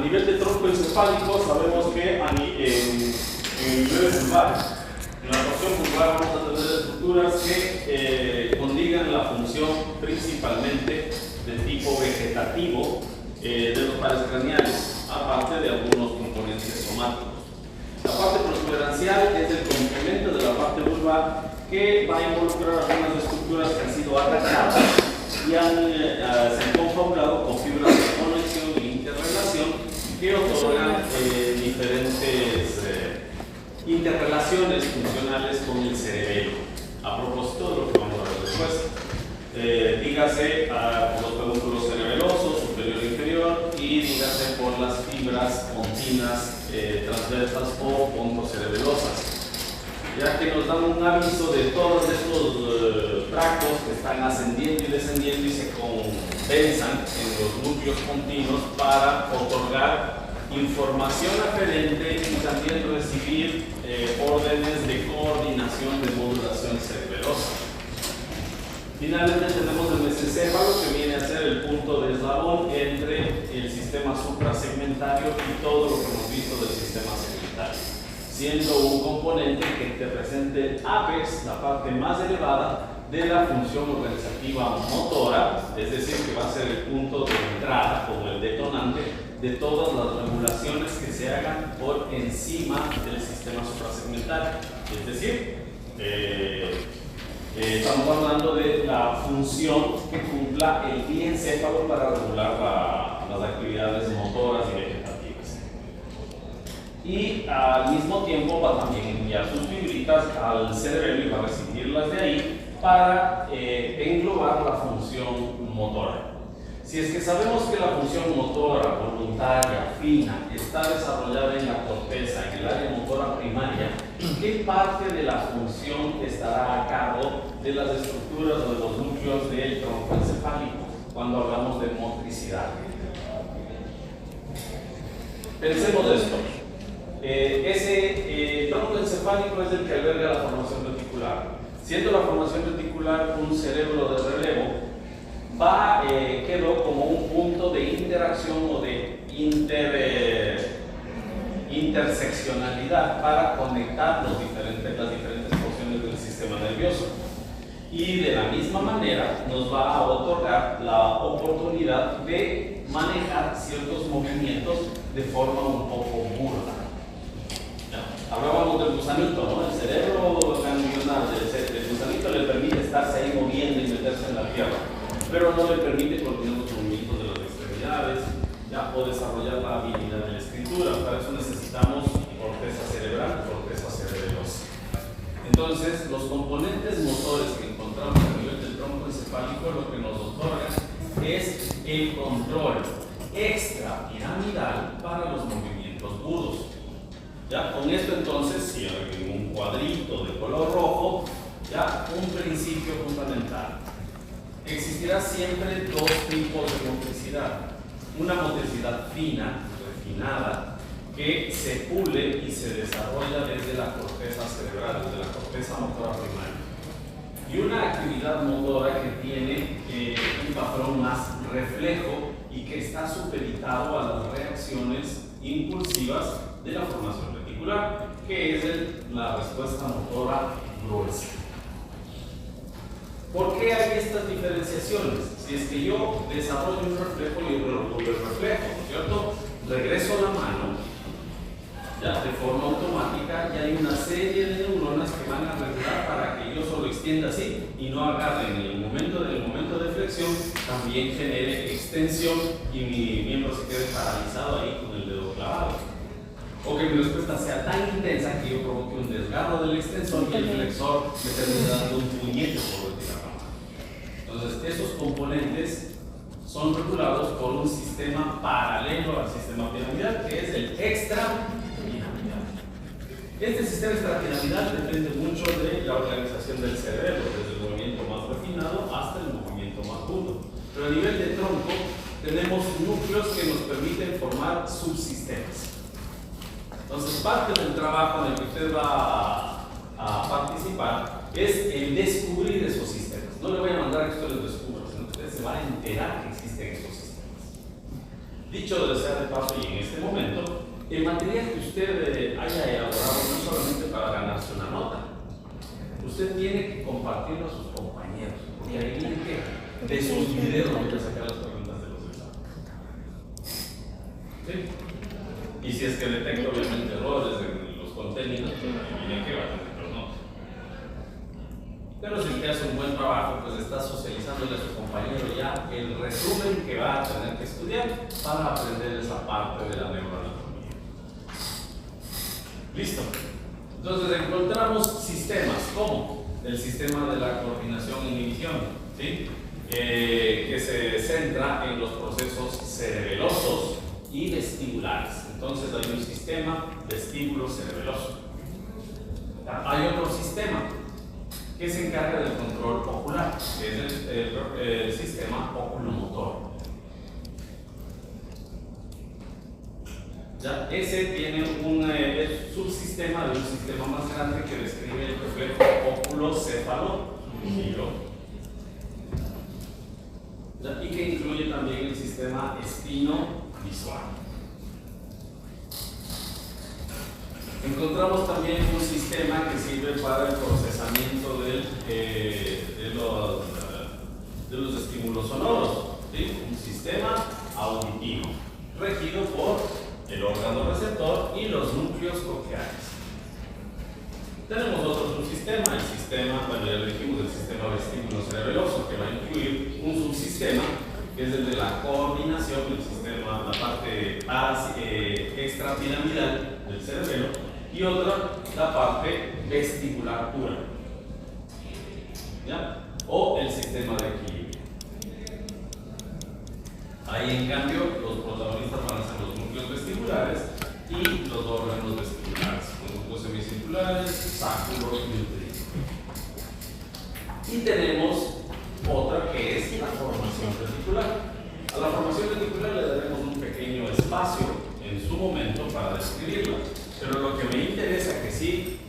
nivel de tronco encefálico sabemos que en niveles vulvares, en la porción vulvar vamos a tener estructuras que condigan la función principalmente de tipo vegetativo de los pares craneales, aparte de algunos componentes somáticos. La parte protuberancial es el complemento de la parte vulvar que va a involucrar algunas estructuras que han sido atacadas y se han confabulado con fibras de conexión e interrelación que otorgan diferentes interrelaciones funcionales con el cerebelo. A propósito de lo que vamos a ver después, dígase por los pedúnculos cerebelosos, superior e inferior, y dígase por las fibras pontinas transversas o pontocerebelosas, ya que nos dan un aviso de todos estos tractos que están ascendiendo y descendiendo y se condensan en los núcleos pontinos para otorgar información aferente y también recibir órdenes de coordinación de modulación cerebelosa. Finalmente tenemos el mesencéfalo, que viene a ser el punto de eslabón entre el sistema suprasegmentario y todo lo que hemos visto del sistema segmentario, siendo un componente que te presenta el apex, la parte más elevada de la función organizativa motora, es decir, que va a ser el punto de entrada como el detonante de todas las regulaciones que se hagan por encima del sistema suprasegmentario. Es decir, estamos hablando de la función que cumpla el diencéfalo para regular las actividades motoras y vegetativas. Y al mismo tiempo va también a enviar sus fibritas al cerebelo y va a recibirlas de ahí para englobar la función motora. Si es que sabemos que la función motora, voluntaria, fina, está desarrollada en la corteza, en el área motora primaria, ¿qué parte de la función estará a cargo de las estructuras o de los núcleos del tronco encefálico cuando hablamos de motricidad? Pensemos esto. Ese tronco encefálico es el que alberga la formación reticular. Siendo la formación reticular un cerebro de relevo, quedó como un punto de interacción o de interseccionalidad para conectar las diferentes porciones del sistema nervioso. Y de la misma manera nos va a otorgar la oportunidad de manejar ciertos movimientos de forma un poco burda. Hablábamos del gusanito, ¿no? El cerebro ganglionar del gusanito le permite estarse ahí moviendo y meterse en la tierra, pero no le permite coordinar los movimientos de las extremidades, o desarrollar la habilidad de la escritura. Para eso necesitamos corteza cerebral y corteza cerebelosa. Entonces, los componentes motores que encontramos a nivel del tronco encefálico lo que nos otorgan es el control extrapiramidal para los movimientos burdos. Ya, con esto entonces, si en un cuadrito de color rojo, ya un principio fundamental. Existirá siempre dos tipos de motricidad. Una motricidad fina, refinada, que se pule y se desarrolla desde la corteza cerebral, desde la corteza motora primaria. Y una actividad motora que tiene un patrón más reflejo y que está supeditado a las reacciones impulsivas de la formación reticular, que es la respuesta motora gruesa. ¿Por qué hay estas diferenciaciones? Si es que yo desarrollo un reflejo y el reflejo, ¿no es cierto? Regreso la mano, ya de forma automática, y hay una serie de neuronas que van a regular para que yo solo extienda así y no agarre en el momento de flexión, también genere extensión y mi miembro se quede paralizado ahí con el dedo clavado. O que mi respuesta sea tan intensa que yo provoque un desgarro del extensor y el flexor me termine dando un puñete por retirar la mano. Entonces, esos componentes son regulados por un sistema paralelo al sistema piramidal, que es el extrapiramidal. Este sistema extrapiramidal depende mucho de la organización del cerebro, desde el movimiento más refinado hasta el movimiento más burdo. Pero a nivel de tronco, tenemos núcleos que nos permiten formar subsistemas. Entonces, parte del trabajo en el que usted va a participar es el descubrir esos sistemas. No le voy a mandar a que usted los descubra, sino que usted se va a enterar que existen esos sistemas. Dicho sea de paso y en este momento, el material que usted haya elaborado no solamente para ganarse una nota, usted tiene que compartirlo a sus compañeros, porque ahí viene que de sus videos voy a sacar las preguntas de los exámenes. ¿Sí? Y si es que detecta obviamente errores en los contenidos, pues ahí viene que va a tener los notas. Pero si usted hace un buen trabajo, pues está socializándole a su compañero ya el resumen que va a tener que estudiar para aprender esa parte de la neuroanatomía. Listo. Entonces encontramos sistemas como el sistema de la coordinación e inhibición, ¿sí? Que se centra en los procesos cerebelosos y vestibulares. Entonces hay un sistema vestíbulo cerebeloso. Hay otro sistema que se encarga del control ocular, que es el sistema oculomotor. ¿Ya? Ese tiene un subsistema de un sistema más grande que describe el reflejo oculocéfalo y que incluye también el sistema espino-visual. Encontramos también un sistema que sirve para el procesamiento de los estímulos sonoros, ¿sí? Un sistema auditivo, regido por el órgano receptor y los núcleos cocleares. Tenemos otro subsistema, el sistema, bueno, ya lo dijimos, el sistema vestíbulo cerebeloso, que va a incluir un subsistema que es el de la coordinación del sistema, la parte extrapiramidal del cerebelo, y otra, la parte vestibular pura, ¿ya? O el sistema de equilibrio. Ahí, en cambio, los protagonistas van a ser los núcleos vestibulares y los órganos vestibulares, los núcleos semicirculares, sacro y uterino. Y tenemos otra que es la formación reticular. A la formación reticular le daremos un pequeño espacio en su momento para describirla, pero lo que me interesa que sí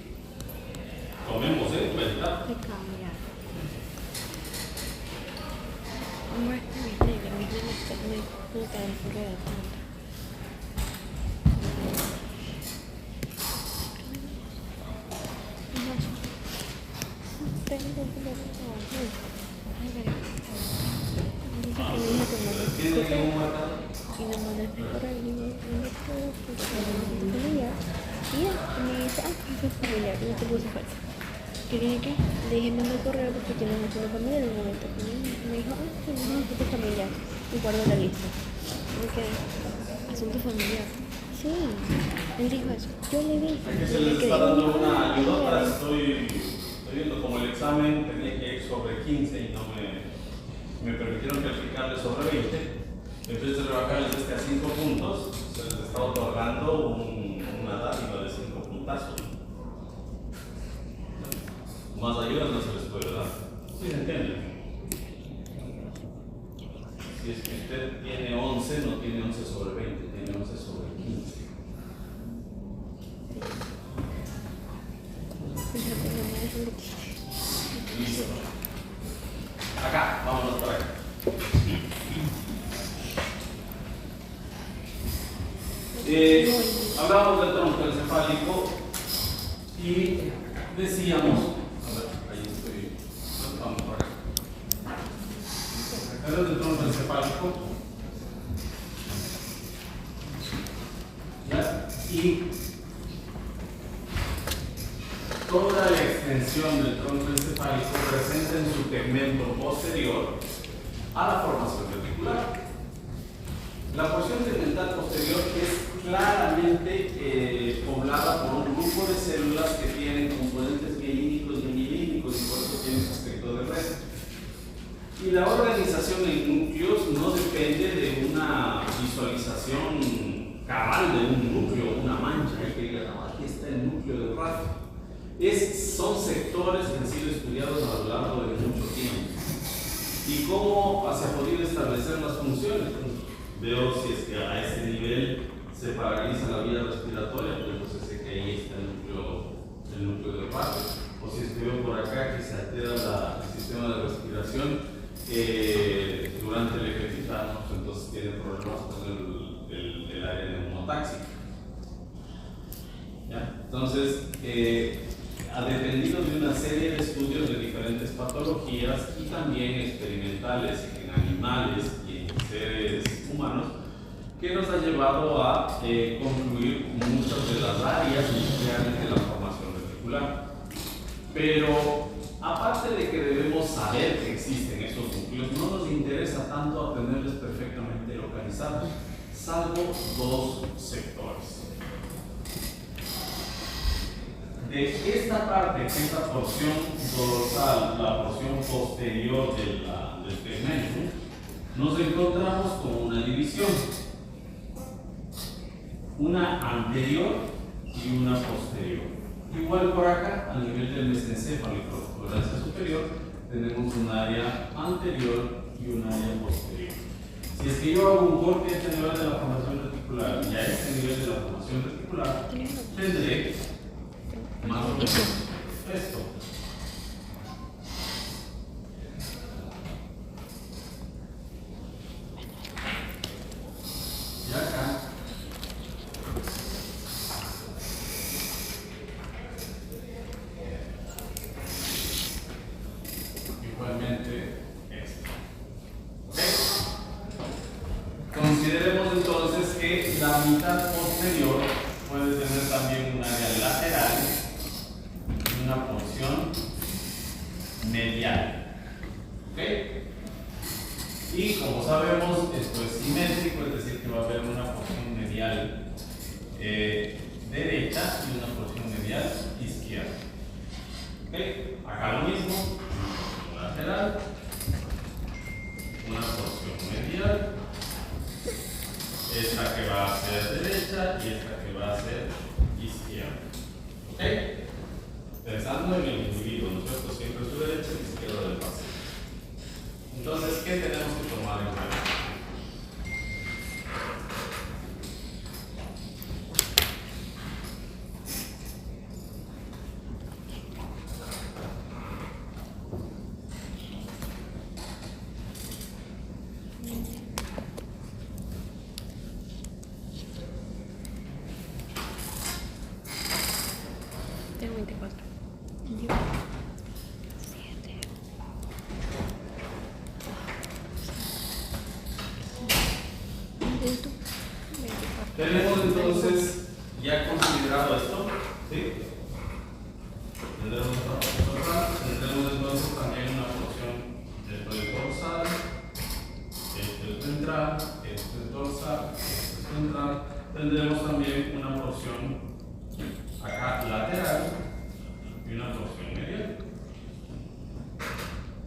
tomemos en cuenta Quería que le dije manda el correo porque tiene un asunto familiar en un momento. Me dijo, tengo un asunto familiar. Y guardo la lista. Me quedé, asunto familiar. Sí, él dijo eso. Yo le dije. Es que se les está dando una ayudota. Estoy viendo como el examen tenía que ir sobre 15 y no me permitieron calificarle sobre 20. Entonces de rebajarles a 5 puntos, se les está otorgando una dádiva de 5 puntazos. Más ayudas no se les puede dar. ¿Sí se entiende? Si es que usted tiene 11, no tiene 11 sobre 20, tiene 11 sobre 15. Listo. Acá, vámonos para acá. Hablamos del tronco encefálico y decíamos, ahí estoy, vamos por acá. Hablamos del tronco encefálico, ¿ya? Y toda la extensión del tronco encefálico presenta en su tegmento posterior a la formación reticular. La porción tegmental posterior es claramente poblada por un grupo de células que tienen componentes mielínicos y anilínicos y por eso tiene aspecto de red. Y la organización en núcleos no depende de una visualización cabal de un núcleo, una mancha, que diga, no, aquí está el núcleo de radio. Son sectores que han sido estudiados a lo largo de mucho tiempo. ¿Y cómo se ha podido establecer las funciones? Veo si es que a ese nivel se paraliza la vía respiratoria, pues entonces sé que ahí está el núcleo de radio. O si es que veo por acá que se altera el sistema de respiración durante el ejercicio, pues entonces tiene problemas con del área neumotáxica. ¿Ya? Entonces, ha dependido de una serie de estudios de diferentes patologías y también experimentales en animales y en seres humanos, que nos ha llevado a concluir muchas de las áreas nucleares de la formación reticular. Pero aparte de que debemos saber que existen estos núcleos, no nos interesa tanto tenerlos perfectamente localizados, salvo dos sectores. De esta parte, esta porción dorsal, la porción posterior del tegmentum, nos encontramos con una división, una anterior y una posterior. Igual por acá, a nivel del mesencéfalo y protuberancia superior, tenemos un área anterior y un área posterior. Si es que yo hago un corte a este nivel de la formación reticular y a este nivel de la formación reticular, tendré más o menos esto. Y acá igualmente esto. ¿Okay? Consideremos entonces que la mitad posterior puede tener también un área lateral y una porción medial. ¿Ok? Y como sabemos, esto es simétrico, es decir, que va a haber una porción medial derecha y una porción medial izquierda. ¿Ok? Acá lo mismo, una lateral, una porción medial, esta que va a ser derecha y esta que va a ser izquierda. ¿Ok? Pensando en el individuo, ¿no es cierto? Siempre su derecha y izquierda del paciente. Entonces, ¿qué tenemos que tomar en cuenta? Tengo 24. 7. Tenemos entonces ya considerado esto, ¿sí? Tendremos una porción dorsal, tendremos entonces también una porción del dorsal, esto es ventral, esto es dorsal, esto es ventral. Tendremos también una porción acá lateral y una porción medial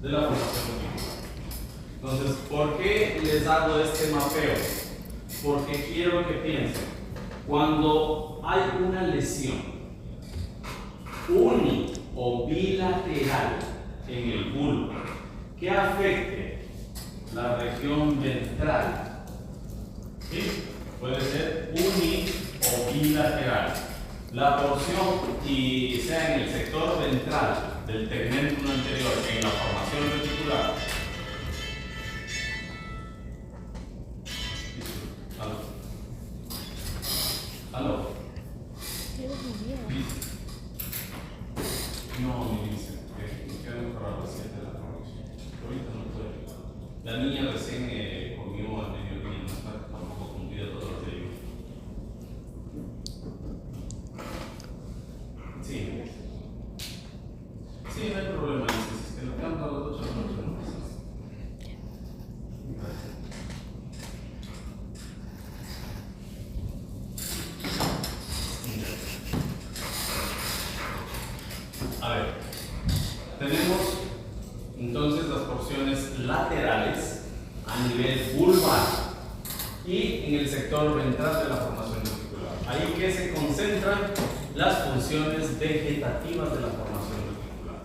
de la formación reticular. Entonces, ¿por qué les hago este mapeo? Porque quiero que piensen, cuando hay una lesión uni o bilateral en el bulbo que afecte la región ventral, ¿sí? Puede ser uni o bilateral. La porción y sea en el sector ventral del tegmentum anterior en la formación reticular. ¿Aló? No, me dice que me quedan para las 7 de la noche. Ahorita no puedo. La niña recién comió al mediodía, no está tampoco cumplida todos los días. Sí. Sí, no hay problema. Si es que lo quedan para las 8 de la noche, no pasa nada. Gracias. A ver, tenemos entonces las porciones laterales a nivel vulvar y en el sector ventral de la formación reticular. Ahí que se concentran las funciones vegetativas de la formación reticular.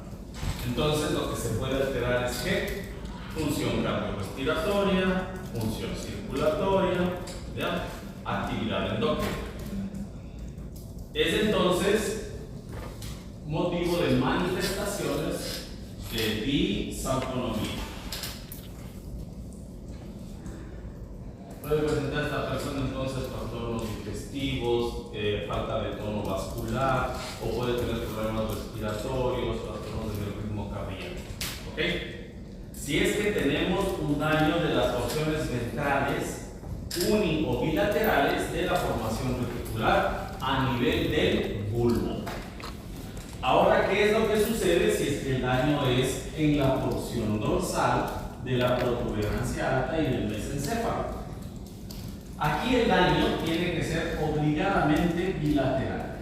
Entonces lo que se puede alterar es que función cardiorrespiratoria, función circulatoria, ¿ya? Actividad endócrina. Es entonces motivo de manifestaciones de disautonomía. Puede presentar esta persona entonces digestivos, falta de tono vascular, o puede tener problemas respiratorios, trastornos del ritmo cardíaco. ¿Ok? Si es que tenemos un daño de las porciones ventrales uni o bilaterales de la formación reticular a nivel del bulbo. Ahora, ¿qué es lo que sucede si es que el daño es en la porción dorsal de la protuberancia alta y del mesencéfalo? Aquí el daño tiene que ser obligadamente bilateral.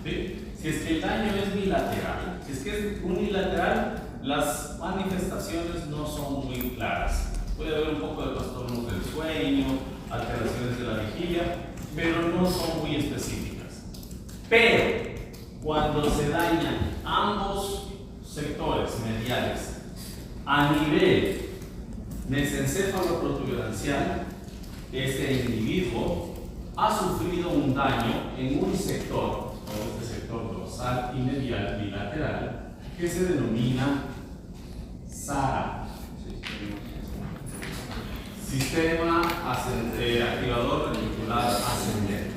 ¿Sí? Si es que el daño es bilateral, si es que es unilateral, las manifestaciones no son muy claras. Puede haber un poco de trastornos del sueño, alteraciones de la vigilia, pero no son muy específicas. Pero cuando se dañan ambos sectores mediales a nivel mesencéfalo protuberancial, este individuo ha sufrido un daño en un sector, o este sector dorsal y medial bilateral, que se denomina SARA, Sistema Activador Reticular Ascendente.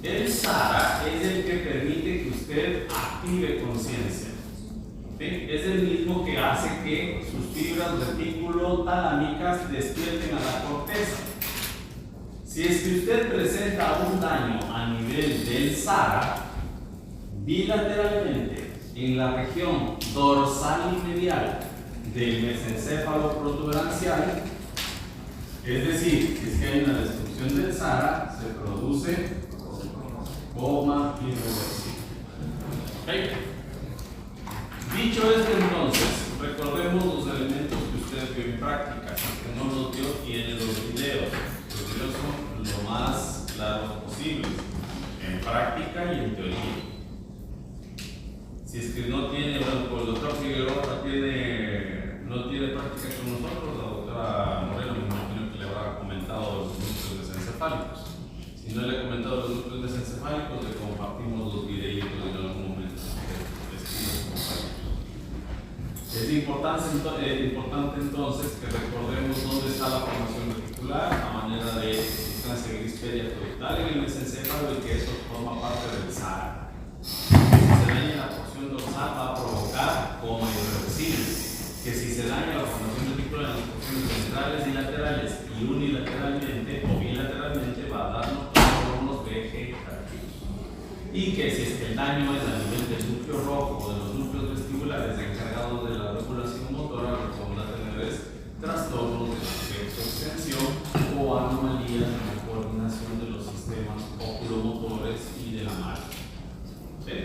El SARA es el que permite que usted active conciencia. ¿Sí? Es el mismo que hace que sus fibras reticulotalámicas despierten a la corteza. Si es que usted presenta un daño a nivel del SARA, bilateralmente en la región dorsal y medial del mesencéfalo protuberancial, es decir, si es que hay una destrucción del SARA, se produce coma irreversible. ¿Okay? Dicho esto, entonces, recordemos los elementos que usted vio en práctica. Que no los vio, tiene los videos. Los videos son lo más claros posible, en práctica y en teoría. Si es que no tiene, bueno, pues el doctor Figueroa no tiene práctica con nosotros, la doctora Moreno me imagino que le habrá comentado los núcleos desencefálicos. Si no le he comentado los núcleos desencefálicos, le compartimos los videitos en algún momento. Es importante entonces que recordemos dónde está la formación reticular a manera de sustancia gris periacoidal en el mesencéfalo y que eso forma parte del SARA. Si se daña la porción dorsal va a provocar coma irreversible. Que si se daña la formación reticular en las porciones ventrales y laterales y unilateralmente o bilateralmente va a darnos trastornos vegetativos. Y que si es que el daño es a nivel del núcleo rojo o de los núcleos vestibulares encargados de la regulación motora, lo que vamos a tener es trastornos de flexo-extensión o anomalías en la coordinación de los sistemas oculomotores y de la marcha. ¿Sí?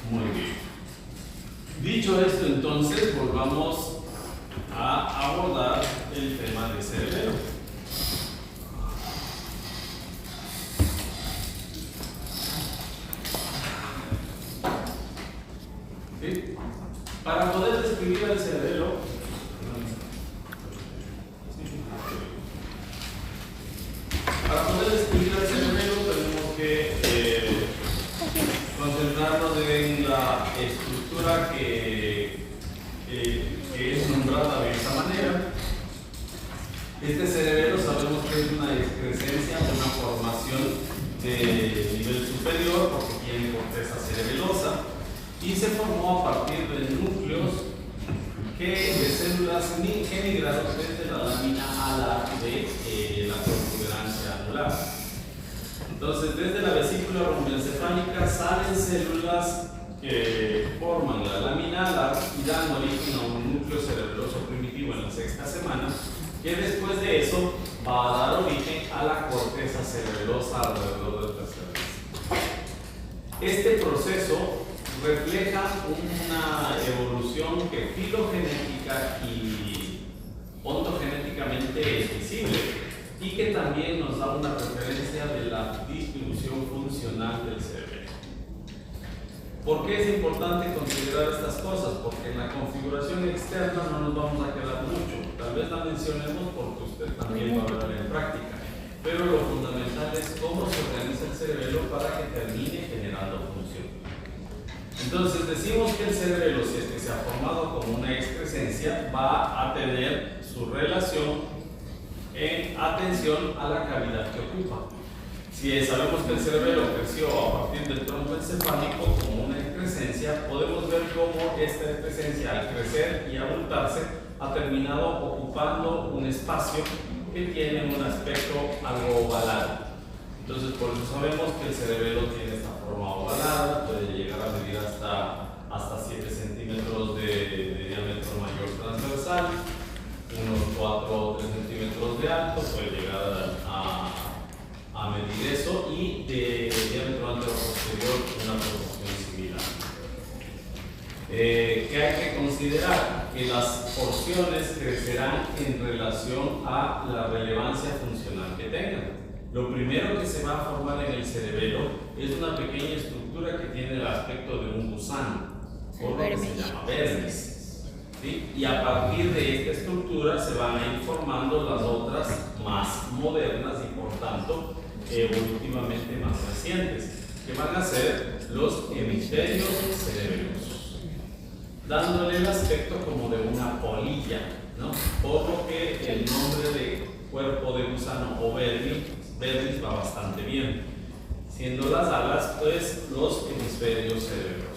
Muy bien. Dicho esto, entonces, volvamos a abordar el tema del cerebelo. ¿Sí? Para poder describir el cerebelo, tenemos que concentrarnos en la estructura que es nombrada de esta manera. Este cerebelo sabemos que es una excrescencia, una formación de nivel superior porque tiene corteza cerebelosa y se formó a partir de núcleos de células que migraron desde la lámina alar de la protuberancia anular. Entonces, desde la vesícula romboencefálica salen células que forman la lámina alar y dan origen a un núcleo cerebeloso primitivo en la sexta semana, que después de eso va a dar origen a la corteza cerebelosa alrededor del tercer mes. Este proceso refleja una evolución que filogenética y ontogenéticamente es visible y que también nos da una referencia de la distribución funcional del cerebro. ¿Por qué es importante considerar estas cosas? Porque en la configuración externa no nos vamos a quedar mucho. Tal vez la mencionemos porque usted también va a verla en práctica. Pero lo fundamental es cómo se organiza el cerebelo para que termine generando función. Entonces decimos que el cerebelo, si es que se ha formado como una excrescencia, va a tener su relación en atención a la cavidad que ocupa. Si sabemos que el cerebelo creció a partir del tronco encefálico como una excrescencia, podemos ver cómo esta excrescencia, al crecer y abultarse, ha terminado ocupando un espacio que tiene un aspecto algo ovalado. Entonces, por eso sabemos que el cerebelo tiene esta forma ovalada, puede llegar a medir hasta 7 centímetros de diámetro mayor transversal, unos 4 o 3 centímetros de alto, puede llegar a medir eso, y de diámetro antero posterior una proporción similar. ¿Qué hay que considerar? Que las porciones crecerán en relación a la relevancia funcional que tengan. Lo primero que se va a formar en el cerebelo es una pequeña estructura que tiene el aspecto de un gusano, por lo que se llama vermis. ¿Sí? Y a partir de esta estructura se van a ir formando las otras más modernas y por tanto evolutivamente más recientes, que van a ser los hemisferios cerebrosos, dándole el aspecto como de una polilla, ¿no? Por lo que el nombre de cuerpo de gusano o vermis va bastante bien, siendo las alas pues los hemisferios cerebrosos.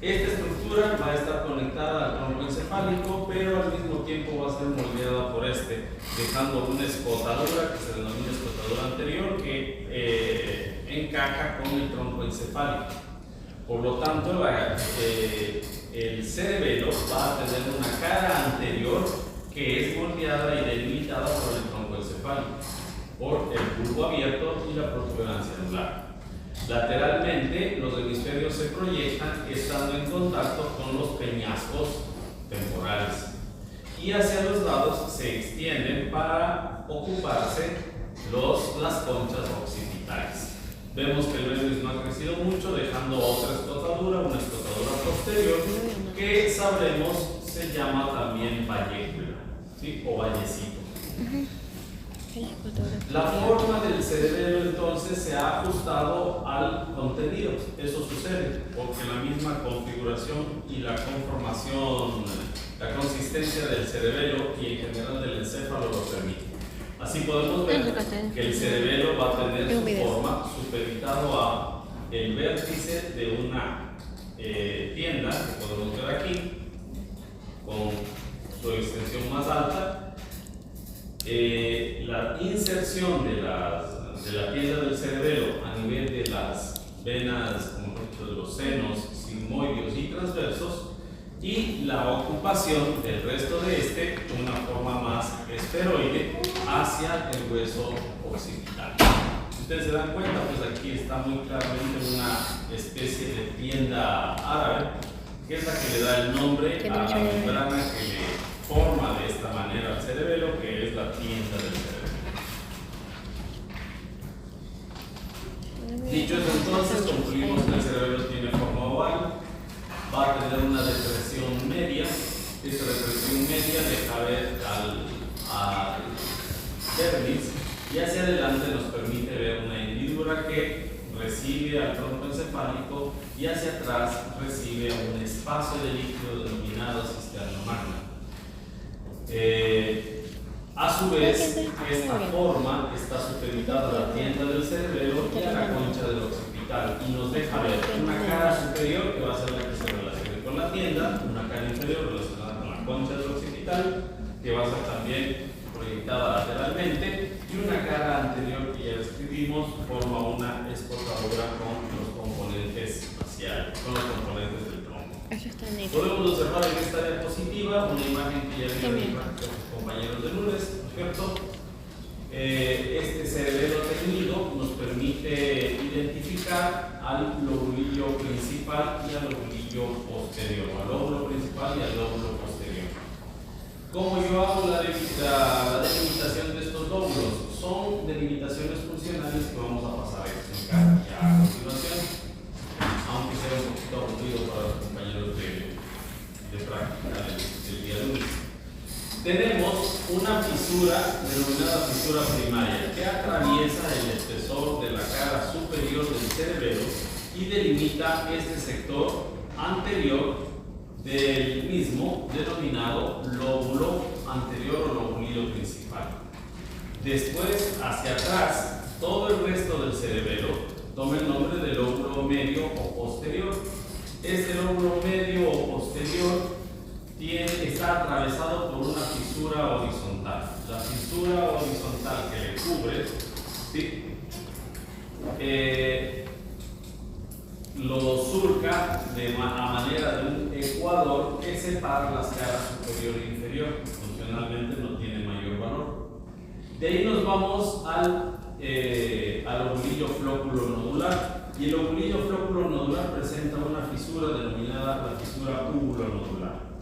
Esta estructura va a estar conectada al tronco encefálico, pero al mismo tiempo va a ser moldeada por dejando una escotadura que se denomina escotadura anterior, que encaja con el tronco encefálico. Por lo tanto, el cerebelo va a tener una cara anterior que es moldeada y delimitada por el tronco encefálico, por el bulbo abierto y la protuberancia anular. Lateralmente, los hemisferios se proyectan estando en contacto con los peñascos temporales, y hacia los lados se extienden para ocuparse las conchas occipitales. Vemos que el vermis no ha crecido mucho, dejando otra escotadura, una escotadura posterior, que sabremos se llama también vallécula, ¿sí? O vallecito. La forma del cerebelo entonces se ha ajustado al contenido. Eso sucede porque la misma configuración y la conformación, la consistencia del cerebelo y en general del encéfalo lo permite. Así podemos ver que el cerebelo va a tener su forma supeditado a el vértice de una tienda que podemos ver aquí, con su extensión más alta. La inserción de la tienda del cerebelo a nivel de las venas, como ejemplo de los senos, sigmoideos y transversos, y la ocupación del resto de una forma más esferoide hacia el hueso occipital. Si ustedes se dan cuenta, pues aquí está muy claramente una especie de tienda árabe, que es la que le da el nombre a la membrana que le forma de esta manera el cerebelo, que es la tienda del cerebelo. Dicho eso, entonces concluimos que el cerebelo tiene forma oval, va a tener una depresión media. Esta depresión media deja ver al vermis, y hacia adelante nos permite ver una hendidura que recibe al tronco encefálico, y hacia atrás recibe un espacio de líquido denominado cisterna magna. A su vez, esta forma está supeditada a la tienda del cerebelo y a la concha del occipital, y nos deja ver una cara superior que va a ser la que se relacione con la tienda, una cara inferior relacionada con la concha del occipital, que va a ser también proyectada lateralmente, y una cara anterior que ya describimos forma una escotadura con los componentes faciales, con los componentes del tronco. Eso está neto. Podemos observar en esta diapositiva una imagen que ya vieron nuestros compañeros de lunes, ¿no es cierto? Este cerebelo teñido nos permite identificar al lobulillo principal y al lobulillo posterior, al lóbulo principal y al lóbulo posterior. ¿Cómo yo hago la delimitación de estos lóbulos? Son delimitaciones funcionales que vamos a pasar a explicar ya a continuación, aunque sea un poquito aburrido para los compañeros de práctica del día lunes. Tenemos una fisura denominada fisura primaria que atraviesa el espesor de la cara superior del cerebelo y delimita este sector anterior del mismo denominado lóbulo anterior o lobulillo lobulillo principal. Después, hacia atrás, todo el resto del cerebelo toma el nombre de lóbulo medio o posterior. Este lóbulo medio o posterior está atravesado por una fisura horizontal. La fisura horizontal que le cubre, ¿sí? Lo surca a manera de un ecuador que separa las caras superior e inferior. Funcionalmente no tiene mayor valor. De ahí nos vamos al lobulillo flóculo nodular. Y el lobulillo flóculo nodular presenta una fisura denominada la fisura úvulo-nodular.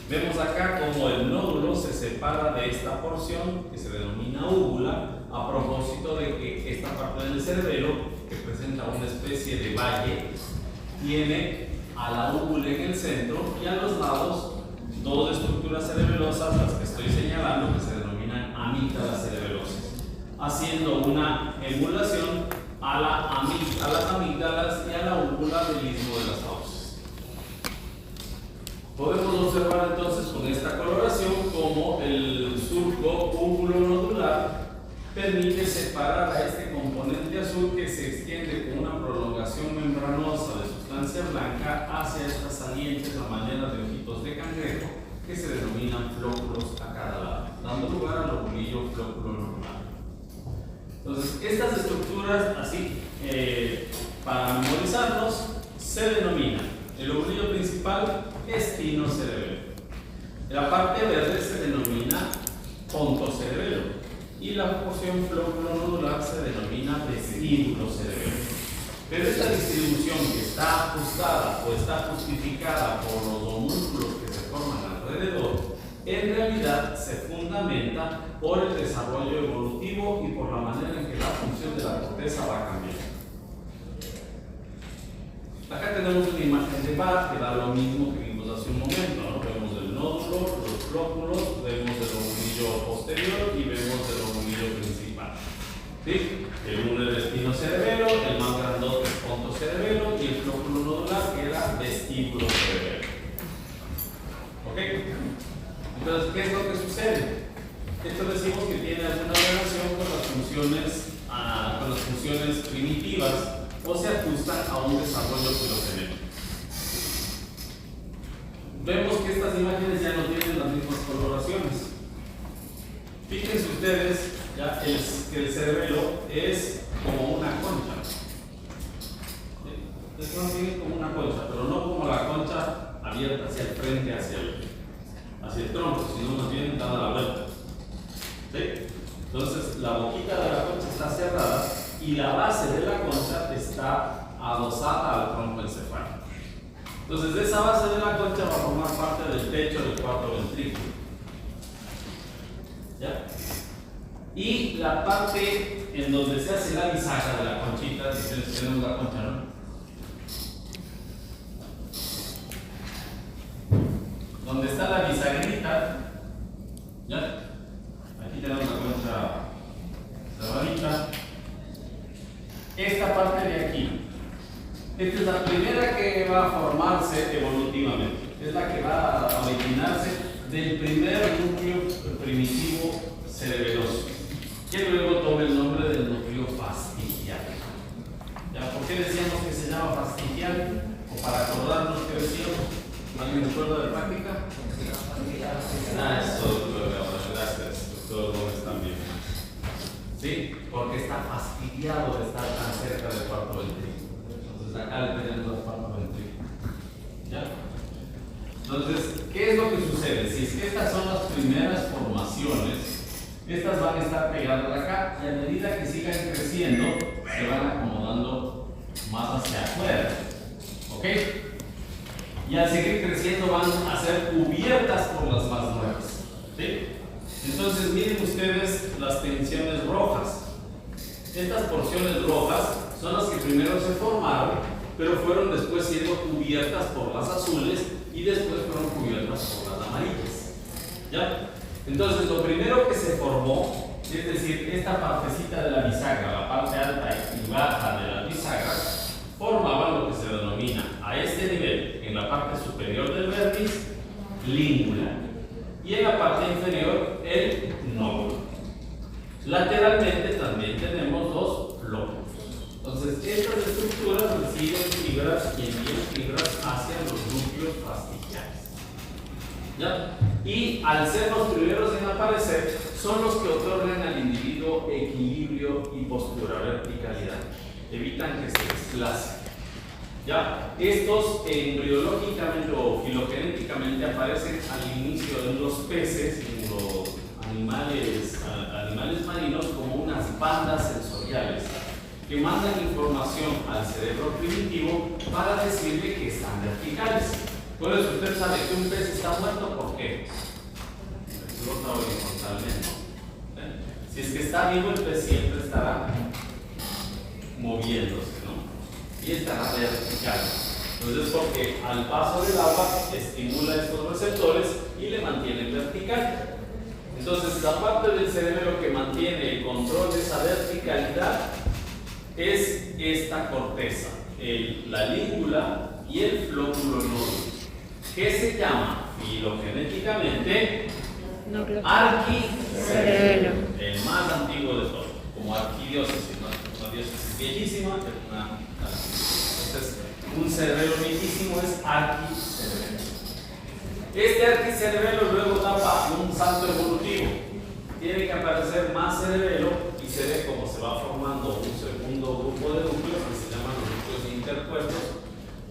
Vemos acá como el nódulo se separa de esta porción que se denomina úvula, a propósito de que esta parte del cerebelo, que presenta una especie de valle, tiene a la úvula en el centro y a los lados dos estructuras cerebelosas, las que estoy señalando, que se denominan amígdalas cerebelosas, haciendo una emulación a las amígdalas y a la úvula del istmo de las fauces. Podemos observar entonces con esta coloración como el surco úvulo-nodular permite separar a este componente azul que se extiende con una prolongación membranosa de sustancia blanca hacia estas salientes a manera de ojitos de cangrejo que se denominan flóculos a cada lado, dando lugar al lobulillo flóculo normal. Entonces, estas estructuras, así, para memorizarlos, se denominan el lobulillo principal espinocerebelo. La parte verde se denomina pontocerebelo y la porción flóculo nodular se denomina vestíbulocerebelo. Pero esta distribución que está ajustada o está justificada por los homúnculos que se forman alrededor, en realidad se fundamenta por el desarrollo evolutivo y por la manera en que la función de la corteza va cambiando. Acá tenemos una imagen de bar que da lo mismo que vimos hace un momento, ¿no? Vemos el nódulo, los flóculos, vemos el lobulillo posterior y vemos el lobulillo principal. ¿Sí? El uno es el espinocerebelo, el más grandote es pontocerebelo y el flóculo nodular que era vestíbulocerebelo. ¿Ok? Entonces, ¿qué es lo que sucede? Esto decimos que tiene alguna relación con las funciones primitivas o se ajustan a un desarrollo filogenético. Vemos que estas imágenes ya no tienen las mismas coloraciones. Fíjense ustedes ya que el cerebelo es como una concha. Es más bien como una concha, pero no como la concha abierta hacia el frente, hacia el tronco, sino más bien dada la vuelta. ¿Sí? Entonces la boquita de la concha está cerrada y la base de la concha está adosada al tronco encefálico. Entonces esa base de la concha va a formar parte del techo del cuarto ventrículo. ¿Ya? Y la parte en donde se hace la bisagra de la conchita, si tenemos la concha, ¿no? Donde está la bisagrita, ¿ya? Aquí tenemos la concha cerradita. Esta parte de aquí, esta es la primera que va a formarse evolutivamente, es la que va a originarse del primer núcleo primitivo cerebeloso, que luego toma el nombre del núcleo fastigial. ¿Ya? ¿Por qué decíamos que se llama fastigial? O para acordarnos que decíamos, ¿alguien recuerda de práctica? Eso, gracias, doctor Gómez también. ¿Sí? Porque está fastidiado de estar tan cerca del cuarto ventrículo. Entonces acá le tenemos el cuarto ventrículo. ¿Ya? Entonces, ¿qué es lo que sucede? Si es que estas son las primeras formaciones, estas van a estar pegadas acá y a medida que sigan creciendo, se van acomodando más hacia afuera. ¿Ok? Y al seguir creciendo van a ser cubiertas por las más nuevas. ¿Sí? Entonces miren ustedes las tensiones rojas. Estas porciones rojas son las que primero se formaron, pero fueron después siendo cubiertas por las azules y después fueron cubiertas por las amarillas. ¿Ya? Entonces lo primero que se formó, es decir, esta partecita de la bisagra, la parte alta y baja de la bisagra, formaban lo que se denomina a este nivel, en la parte superior del vértice, língula, y en la parte inferior el nódulo. Lateralmente también tenemos dos lóbulos. Entonces, estas estructuras reciben fibras y envían fibras hacia los núcleos fastigiales. ¿Ya? Y al ser los primeros en aparecer, son los que otorgan al individuo equilibrio y postura, verticalidad. Evitan que se desplace. ¿Ya? Estos embriológicamente o filogenéticamente aparecen al inicio de los peces y en los animales marinos como unas bandas sensoriales que mandan información al cerebro primitivo para decirle que están verticales. Por eso usted sabe que un pez está muerto, ¿por qué? Flota horizontalmente. Si es que está vivo, el pez siempre estará moviéndose, ¿no? Y estará vertical. Entonces, porque al paso del agua estimula estos receptores y le mantiene vertical. Entonces, la parte del cerebro que mantiene el control de esa verticalidad es esta corteza, la língula y el flóculo nódulo, que se llama filogenéticamente arquicerebelo, el más antiguo de todos, como arquidiócesis, una diócesis viejísima, entonces un cerebelo viejísimo es arquicerebelo. Este arquicerebelo luego da un salto evolutivo, tiene que aparecer más cerebelo y se ve cómo se va formando un segundo grupo de núcleos que se llaman los núcleos interpuestos,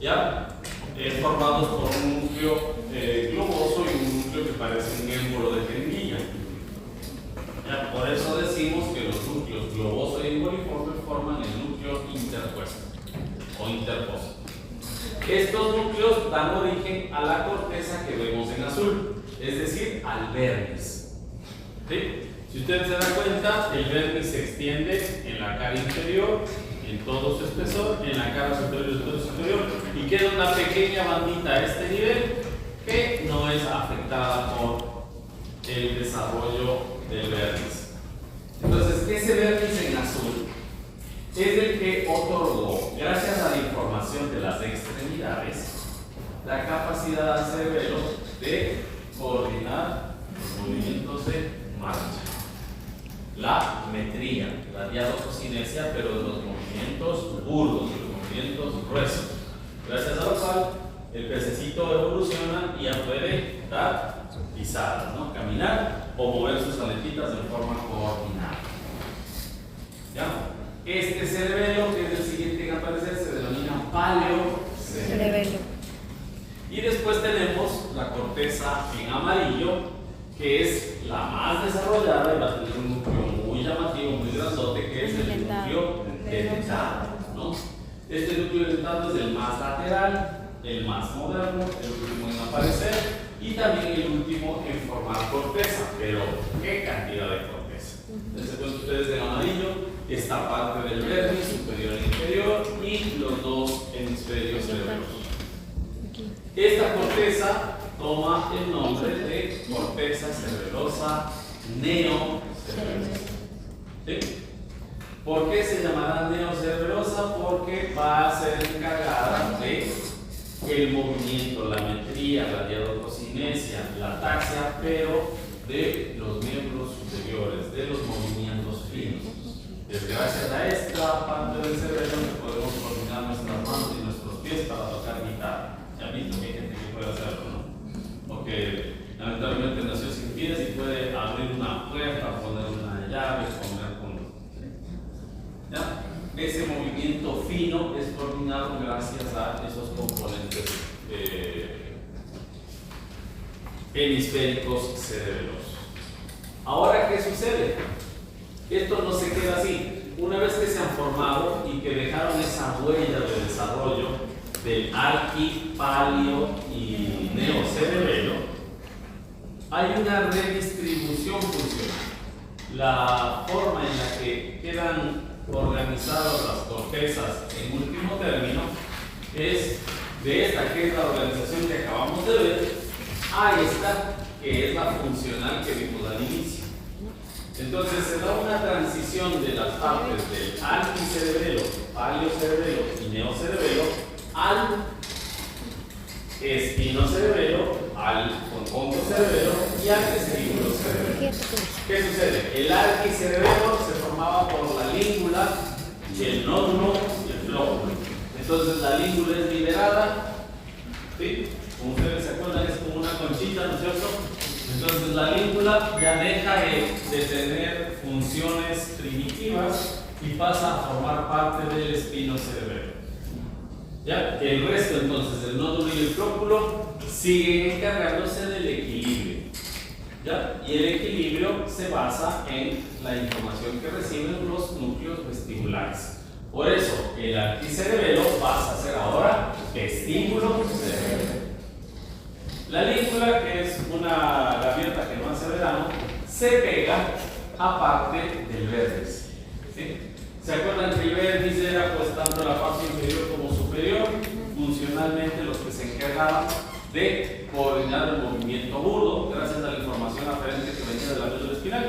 ¿ya? Formados por un núcleo globoso y un núcleo que parece un émbolo de jeringuilla. ¿Ya? Por eso decimos que los núcleos globoso y emboliforme forman el núcleo interpuesto o interposo. Estos núcleos dan origen a la corteza que vemos en azul, es decir, al vermis. ¿Sí? Si usted se da cuenta, el vermis se extiende en la cara inferior, en todo su espesor, en la cara superior y todo superior, y queda una pequeña bandita a este nivel que no es afectada por el desarrollo del vermis. Entonces, ese vermis en azul es el que otorgó, gracias a la información de las extremidades, la capacidad al cerebelo de coordinar los movimientos de marcha. La metría, la diadococinesia, pero de los movimientos burdos, de los movimientos gruesos. Gracias a lo cual, el pececito evoluciona y ya puede dar pisadas, ¿no? Caminar o mover sus aletitas de forma coordinada. ¿Ya? Este cerebelo, que es el siguiente que aparece, se denomina paleocerebelo. Y después tenemos la corteza en amarillo, que es la más desarrollada y va a tener un núcleo muy llamativo, muy grandote, que es el núcleo dentado, ¿no? Este núcleo dentado es el más lateral, el más moderno, el último en aparecer y también el último en formar corteza. Pero, ¿qué cantidad de corteza? Entonces, cuando ustedes en amarillo, esta parte del vermis superior e inferior y los dos hemisferios cerebrosos. Esta corteza toma el nombre de corteza cerebelosa neocerebelosa. ¿Sí? ¿Por qué se llamará neocerebelosa? Porque va a ser encargada de el movimiento, la metría, la diadococinesia, la ataxia, pero de los miembros superiores, de los movimientos finos. Es gracias a esta parte del cerebro que podemos coordinar nuestras manos y nuestros pies para tocar guitarra. Ya han visto que hay gente que puede hacerlo, ¿no? O que lamentablemente nació sin pies y puede abrir una puerta, poner una llave, poner con... ¿Ya? Ese movimiento fino es coordinado gracias a esos componentes hemisféricos cerebelosos. Ahora, ¿qué sucede? Esto no se queda así. Una vez que se han formado y que dejaron esa huella de desarrollo del arqui, palio y neocerebelo, hay una redistribución funcional. La forma en la que quedan organizadas las cortezas en último término es de esta, que es la organización que acabamos de ver, a esta, que es la funcional que vimos al inicio. Entonces se da una transición de las partes del arquicerebelo, paliocerebelo y neocerebelo al espinocerebelo, al pontocerebelo y y arquicirrículo cerebelo. Fíjate con eso. ¿Qué sucede? El arquicerebelo se formaba por la língula y el nódulo y el lóbulo. Entonces la língula es liberada, ¿sí? Como ustedes se acuerdan, es como una conchita, ¿no es cierto? Entonces la língula ya deja de tener funciones primitivas y pasa a formar parte del espinocerebelo. ¿Ya? El resto entonces, el nódulo y el flóculo, siguen encargándose del equilibrio. ¿Ya? Y el equilibrio se basa en la información que reciben los núcleos vestibulares. Por eso, el arquicerebelo pasa a ser ahora vestíbulo cerebelo. La língula, que es una gaviota que no hace verano, se pega a parte del vértice. ¿Sí? ¿Se acuerdan que el vértice era pues tanto la parte inferior como superior? Funcionalmente los que se encargaban de coordinar el movimiento burdo gracias a la información aferente que venía del labio espinal.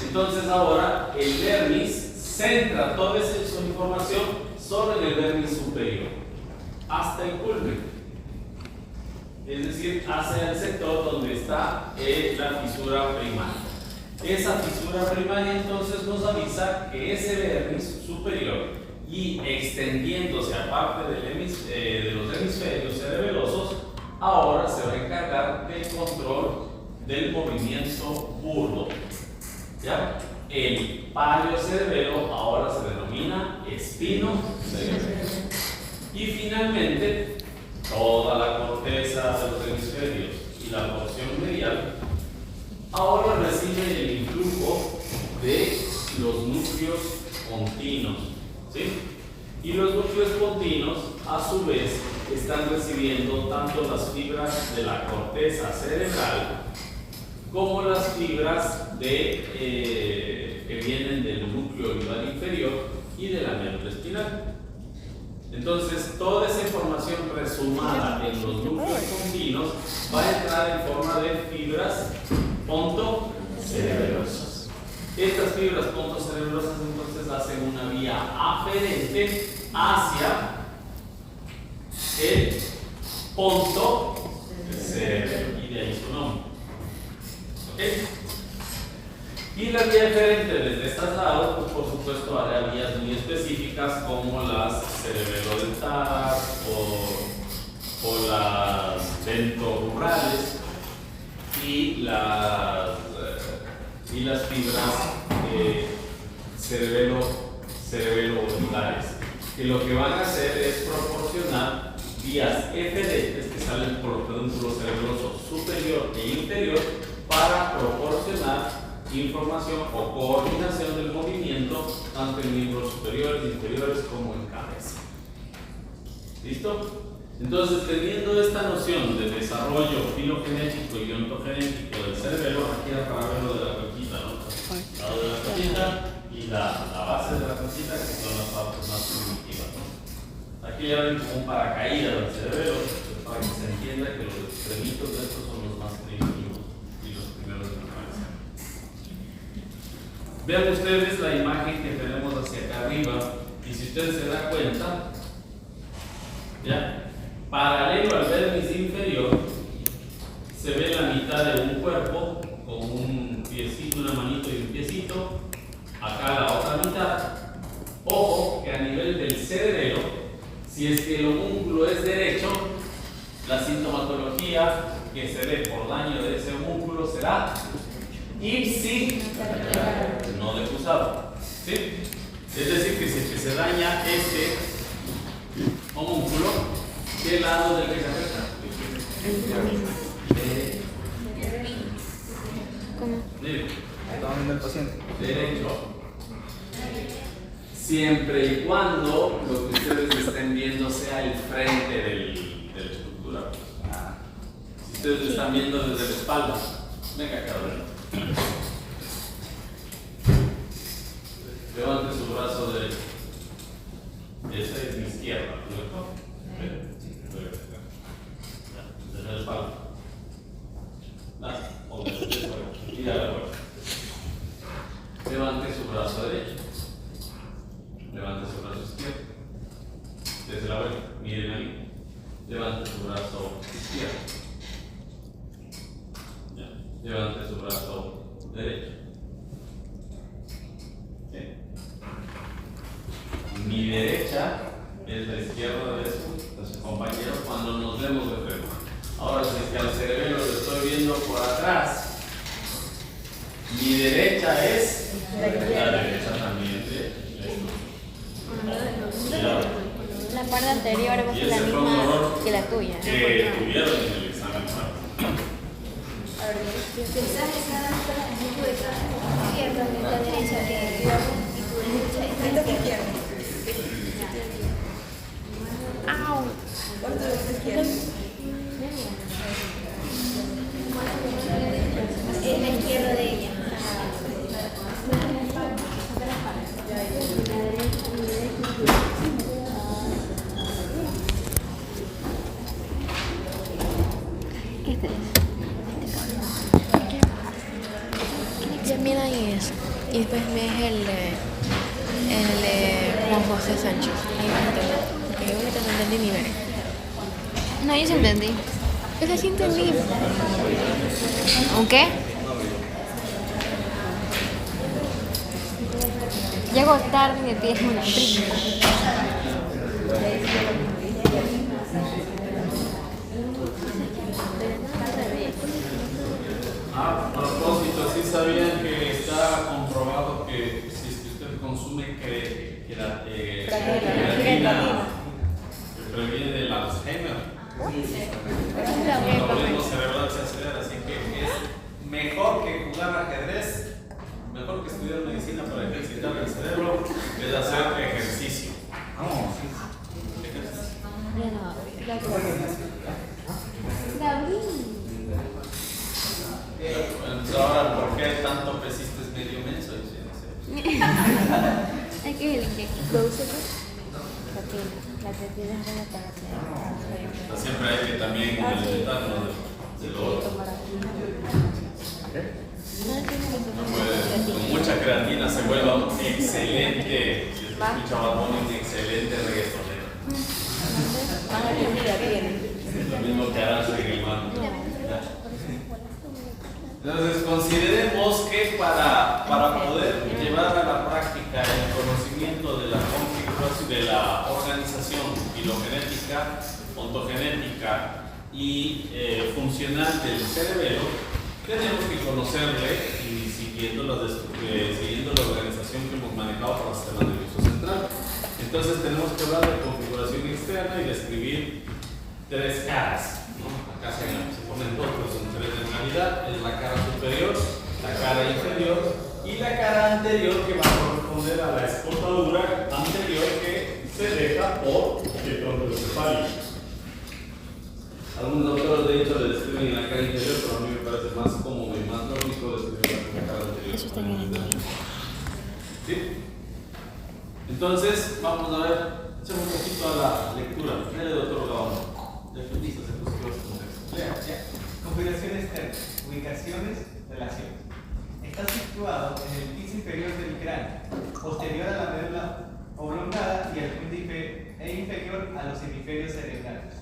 Entonces ahora el vermis centra toda esa información solo en el vermis superior hasta el culmen, es decir, hacia el sector donde está la fisura primaria. Esa fisura primaria entonces nos avisa que ese vermis superior, y extendiéndose aparte de los hemisferios cerebelosos, ahora se va a encargar del control del movimiento burdo. ¿Ya? El paliocerebelo ahora se denomina espinocerebelo. Y finalmente, toda la corteza de los hemisferios y la porción medial ahora recibe el influjo de los núcleos pontinos. ¿Sí? Y los núcleos pontinos, a su vez, están recibiendo tanto las fibras de la corteza cerebral como las fibras que vienen del núcleo vival inferior y de la médula espinal. Entonces, toda esa información resumada en los núcleos pontinos va a entrar en forma de fibras pontocerebelosas. Estas fibras pontocerebelosas entonces hacen una vía aferente hacia el pontocerebelo, y de ahí su nombre. ¿Okay? Y la vía aferente desde estos lados, pues por supuesto hará vías muy específicas como las cerebelodentadas o las dentorurales y las fibras cerebelo-oculares, que lo que van a hacer es proporcionar vías eferentes que salen por el pedúnculo cerebeloso superior e inferior para proporcionar información o coordinación del movimiento tanto en miembros superiores e inferiores como en cabeza. ¿Listo? Entonces, teniendo esta noción de desarrollo filogenético y ontogenético del cerebelo, aquí era para ver lo de la conchita, ¿no? Lado de la conchita y la base de la conchita, que son las partes más primitivas, ¿no? Aquí ya ven como un paracaídas del cerebelo, para que se entienda que los extremitos de estos son los más primitivos y los primeros de la. Vean ustedes la imagen que tenemos hacia acá arriba, y si ustedes se dan cuenta, ¿ya? Paralelo al vermis inferior se ve la mitad de un cuerpo con un piecito, una manito y un piecito. Acá la otra mitad. Ojo que a nivel del cerebelo, si es que el homúnculo es derecho, la sintomatología que se ve por daño de ese homúnculo será ipsi no defusado. ¿Sí? Es decir, que si es que se daña este homúnculo, ¿qué lado del que se afecta? ¿Cómo? Estaba viendo el paciente. Derecho. Siempre y cuando lo que ustedes estén viendo sea el frente de la estructura. Si ustedes lo están viendo desde la espalda, venga, cabrón. Levante su brazo derecho. Esa es mi izquierda, ¿correcto? Desde la espalda. O desde la espalda. Y a la vuelta. Levante su brazo derecho. Levante su brazo izquierdo. Desde la vuelta. Miren ahí. Levante su brazo izquierdo. Levante su brazo derecho. ¿Sí? Mi derecha es la izquierda de sus compañeros cuando nos vemos de frente. Ahora, si es que al cerebelo lo estoy viendo por atrás, mi derecha es la derecha también de esto. La parte anterior va a Y ser la ese fue un misma error que la tuya. que tuvieron en el examen. A ver, izquierda, la derecha, y tu derecha es la izquierda. ¡Au! ¿Cuánto de usted quiere? Es la izquierda de ella. Este es. Ya mira ahí eso. Y después me es el de Juan José Sánchez. Ahí me entendí. Porque yo ahorita no entendí ni ver. No, yo sí entendí. Yo sí entendí. ¿Aunque? Llego tarde y me pides una prima. A propósito, ¿sí sabían que está comprobado que si es que usted consume creatina, que previene del Alzheimer? El metabolismo cerebral se acelera, así que es mejor que jugar ajedrez, mejor que estudiar medicina para ejercitar el cerebro, que de hacer ejercicio. Entonces ahora, ¿por qué tanto pesiste es medio menso? Es que el que produce la creatina es buena para hacer. Siempre hay que también alimentarnos de lo otro. No puede, con mucha creatina se vuelva un excelente, si usted escucha Bad Bunny, un excelente reggaetonero. Lo mismo que harán en el mando. Entonces consideremos que para poder llevar a la práctica el conocimiento de la configuración de la organización filogenética, ontogenética y funcional del cerebelo, tenemos que conocerle y siguiendo la organización que hemos manejado para el sistema nervioso central. Entonces tenemos que hablar de configuración externa y describir tres caras, ¿no? Acá se ponen dos, pero son tres en realidad. Es la cara superior, la cara inferior y la cara anterior, que va a corresponder a la escotadura anterior que se deja por el troncocefálico. Algunos autores de hecho le describen la cara inferior, pero a mí me parece más cómodo y más lógico describir la cara anterior. Eso está bien. ¿Sí? Entonces, vamos a ver, echamos un poquito a la lectura. Dale, doctor Gabón. Listo, se puso que vas a poner. Lea, ya. Configuración externa, ubicaciones, relaciones. Está situado en el piso inferior del cráneo, posterior a la médula oblongada y al puente inferior a los hemisferios cerebrales,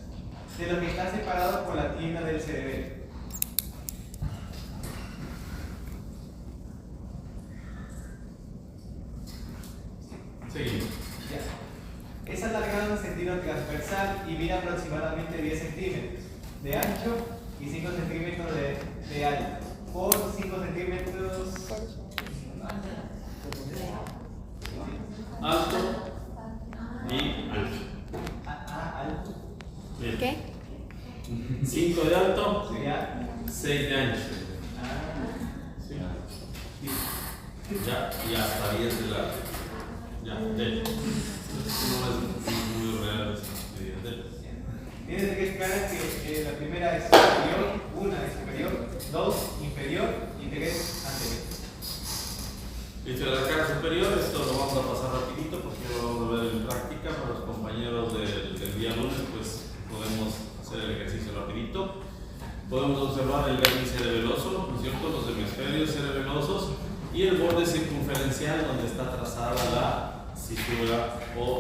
de lo que está separado por la tienda del cerebelo. Seguimos. Ya. Es alargado en sentido transversal y mide aproximadamente 10 centímetros de ancho y 5 centímetros de alto por 5 centímetros Alto y ancho. alto. Bien. ¿Qué? 5 de alto, Sería 6 de ancho. Sí. Ya, y hasta 10 de largo. Ya, del. No es muy real esa medida del. tienes que esperar que la primera es superior, una es superior, 2 inferior y 3 anterior. Listo, la cara superior, esto lo vamos a pasar rapidito porque lo vamos a ver en práctica para los compañeros del día lunes, pues podemos hacer el ejercicio rapidito. Podemos observar el vértice cerebeloso, ¿no es cierto? Los hemisferios cerebelosos y el borde circunferencial donde está trazada la fisura o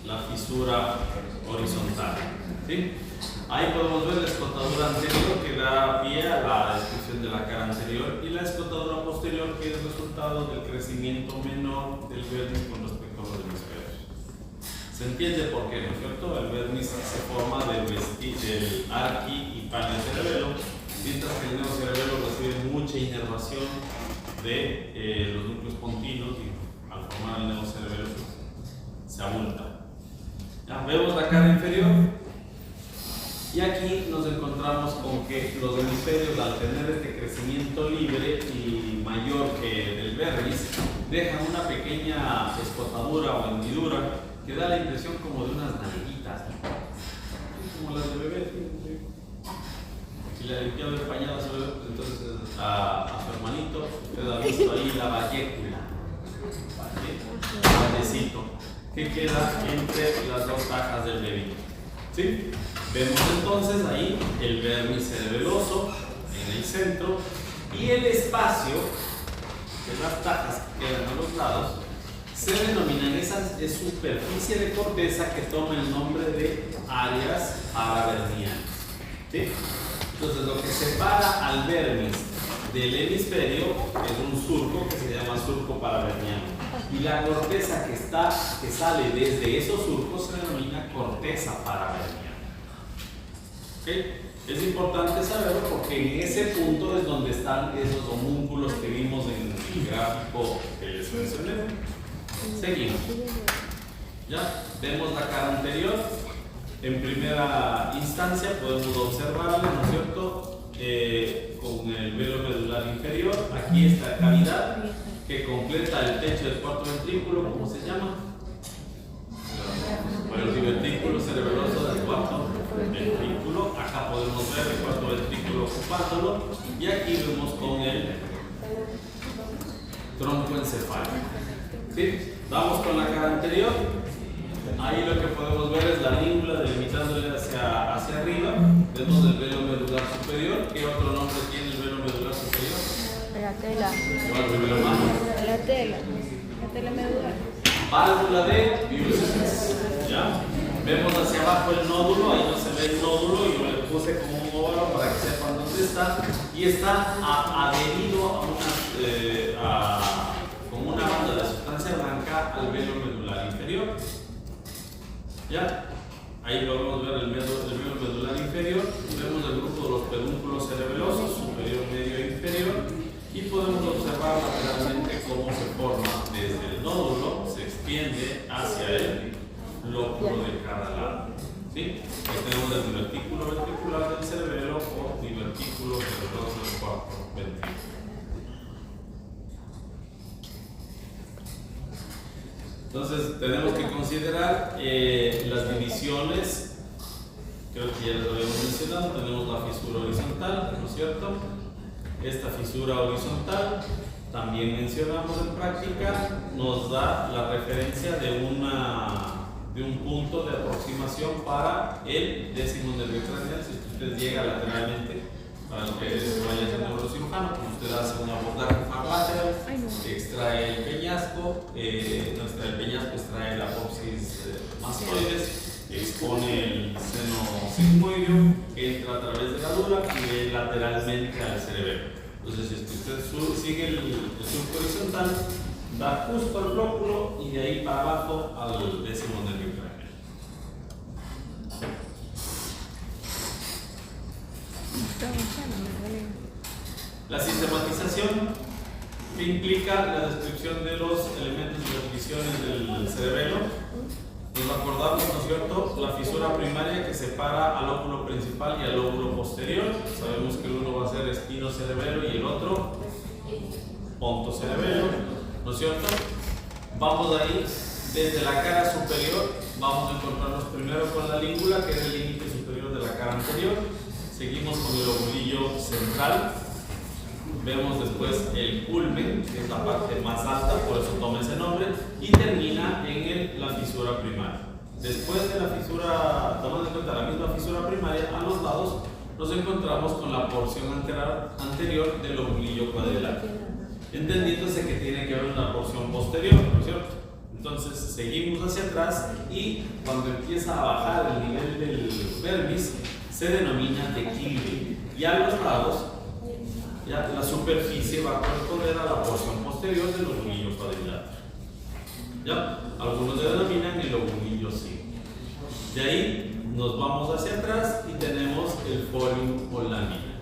la fisura horizontal. ¿Sí? Ahí podemos ver la escotadura escotadura anterior que da pie a la descripción de la cara anterior y la escotadura posterior que es resultado del crecimiento menor del vermis con respecto a los hemisferios. Se entiende por qué, ¿no es cierto? El vermis se forma del arqui y panel cerebelo, mientras que el neocerebelo recibe mucha inervación de los núcleos pontinos y al formar el neocerebelo se abulta. Ya vemos la cara inferior y aquí nos encontramos con que los hemisferios, al tener este crecimiento libre y mayor que el vermis, dejan una pequeña escotadura o hendidura que da la impresión como de unas nalguitas, como las de bebé. Si le ha limpiado el pañal a su bebé, pues entonces a su hermanito usted ha visto ahí la vallécula, el vallecito que queda entre las dos cajas del bebé. ¿Sí? Vemos entonces ahí el vermis cerebeloso en el centro y el espacio de las cajas que quedan a los lados se denominan esa superficie de corteza que toma el nombre de áreas paravernianas. ¿Sí? Entonces lo que separa al vermis del hemisferio es un surco que se llama surco paraverniano. Y la corteza que sale desde esos surcos se denomina corteza paraverniana. ¿Okay? Es importante saberlo porque en ese punto es donde están esos homúnculos que vimos en el gráfico que les mencioné. Seguimos. Ya vemos la cara anterior. En primera instancia podemos observarla, ¿no es cierto? Con el velo medular inferior. Aquí esta cavidad que completa el techo del cuarto ventrículo, ¿cómo se llama? Bueno, el ventrículo cerebeloso del cuarto ventrículo. Acá podemos ver el cuarto ventrículo ocupándolo y aquí vemos con el tronco encefálico. ¿Sí? Vamos con la cara anterior. Ahí lo que podemos ver es la língula delimitándole hacia arriba. Vemos el velo medular superior. ¿Qué otro nombre tiene el velo medular superior? La tela. ¿Cuál primero mano? La tela medular. Válvula de Biosis. ¿Ya? Vemos hacia abajo el nódulo, ahí no se ve el nódulo, yo le puse como un óvalo para que sepan dónde está. Y está adherido como una banda de sustancia blanca al velo medular inferior. ¿Ya? Ahí podemos ver el velo medular inferior, vemos el grupo de los pedúnculos cerebelosos, superior, medio e inferior, y podemos observar lateralmente cómo se forma desde el nódulo, se extiende hacia el lóculo de cada lado. ¿Sí? Aquí tenemos el divertículo ventricular del cerebelo o divertículo cerebroso del cuarto ventrículo. Entonces tenemos que considerar las divisiones, creo que ya les lo habíamos mencionado. Tenemos la fisura horizontal, ¿no es cierto? Esta fisura horizontal, también mencionamos en práctica, nos da la referencia de un punto de aproximación para el décimo nervio craneal. Si usted llega lateralmente, para lo que vaya a ser neurocirujano, usted hace un abordaje farlateral, extrae el peñasco, extrae la apopsis mastoides, expone el seno sigmoideo, entra a través de la dura y ve lateralmente al cerebelo. Entonces, si usted sigue el surco horizontal, da justo al flóculo y de ahí para abajo al décimo nervio craneal. La sistematización, que implica la descripción de los elementos y las divisiones del cerebelo. Nos acordamos, ¿no es cierto?, la fisura primaria que separa al lóbulo principal y al lóbulo posterior. Sabemos que el uno va a ser espino cerebelo y el otro ponto cerebelo, ¿no es cierto? Vamos ahí, desde la cara superior, vamos a encontrarnos primero con la língula, que es el límite superior de la cara anterior. Seguimos con el lobulillo central. Vemos después el culmen, que es la parte más alta, por eso toma ese nombre, y termina en la fisura primaria. Después de la fisura, tomando en cuenta la misma fisura primaria, a los lados nos encontramos con la porción anterior del lobulillo cuadrilátero, entendiéndose que tiene que haber una porción posterior, ¿no es cierto? Entonces seguimos hacia atrás y cuando empieza a bajar el nivel del vermis, se denomina declive, y a los lados ya la superficie va a corresponder a la porción posterior del lobulillo cuadrilátero. ¿Ya? Algunos denominan el lobulillo simple. De ahí nos vamos hacia atrás y tenemos el folium o lámina,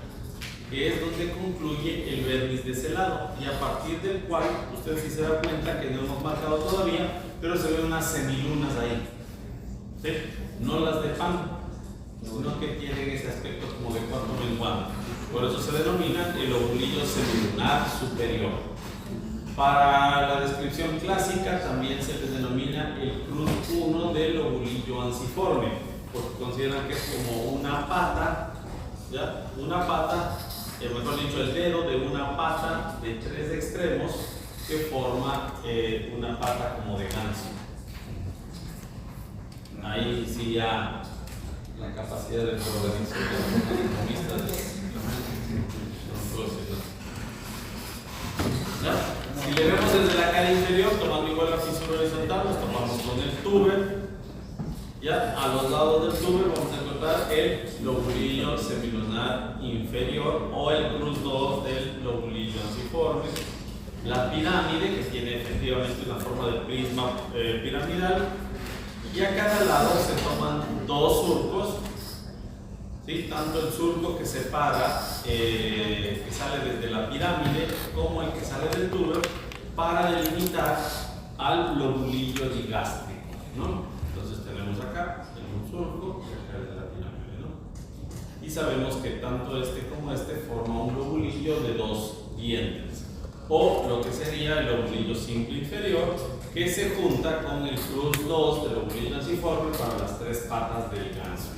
que es donde concluye el vernis de ese lado, y a partir del cual usted sí se da cuenta que no hemos marcado todavía, pero se ven unas semilunas ahí, ¿sí? No las de pan, sino que tienen ese aspecto como de cuarto menguante. Por eso se denomina el lobulillo semilunar superior. Para la descripción clásica también se le denomina el cruz 1 del lobulillo anciforme, porque consideran que es como una pata, ¿ya? Una pata, mejor dicho, el dedo de una pata de 3 extremos que forma una pata como de ganso. Ahí sí ya la capacidad de programación de los economistas ¿ya? Si le vemos desde la cara inferior, tomando igual la fisura horizontal, nos tomamos con el tuber. Ya, a los lados del tuber vamos a encontrar el lobulillo semilunar inferior o el cruz 2 del lobulillo anciforme. La pirámide, que tiene efectivamente una forma de prisma piramidal, y a cada lado se toman 2 surcos, ¿sí? Tanto el surco que separa, que sale desde la pirámide, como el que sale del tuber, para delimitar al lobulillo digástrico, ¿no? Entonces tenemos acá un surco y acá el de la pirámide, ¿no? Y sabemos que tanto este como este forma un lobulillo de 2 dientes, o lo que sería el lobulillo simple inferior, que se junta con el cruz 2 del lobulillo anciforme para las 3 patas del ganso.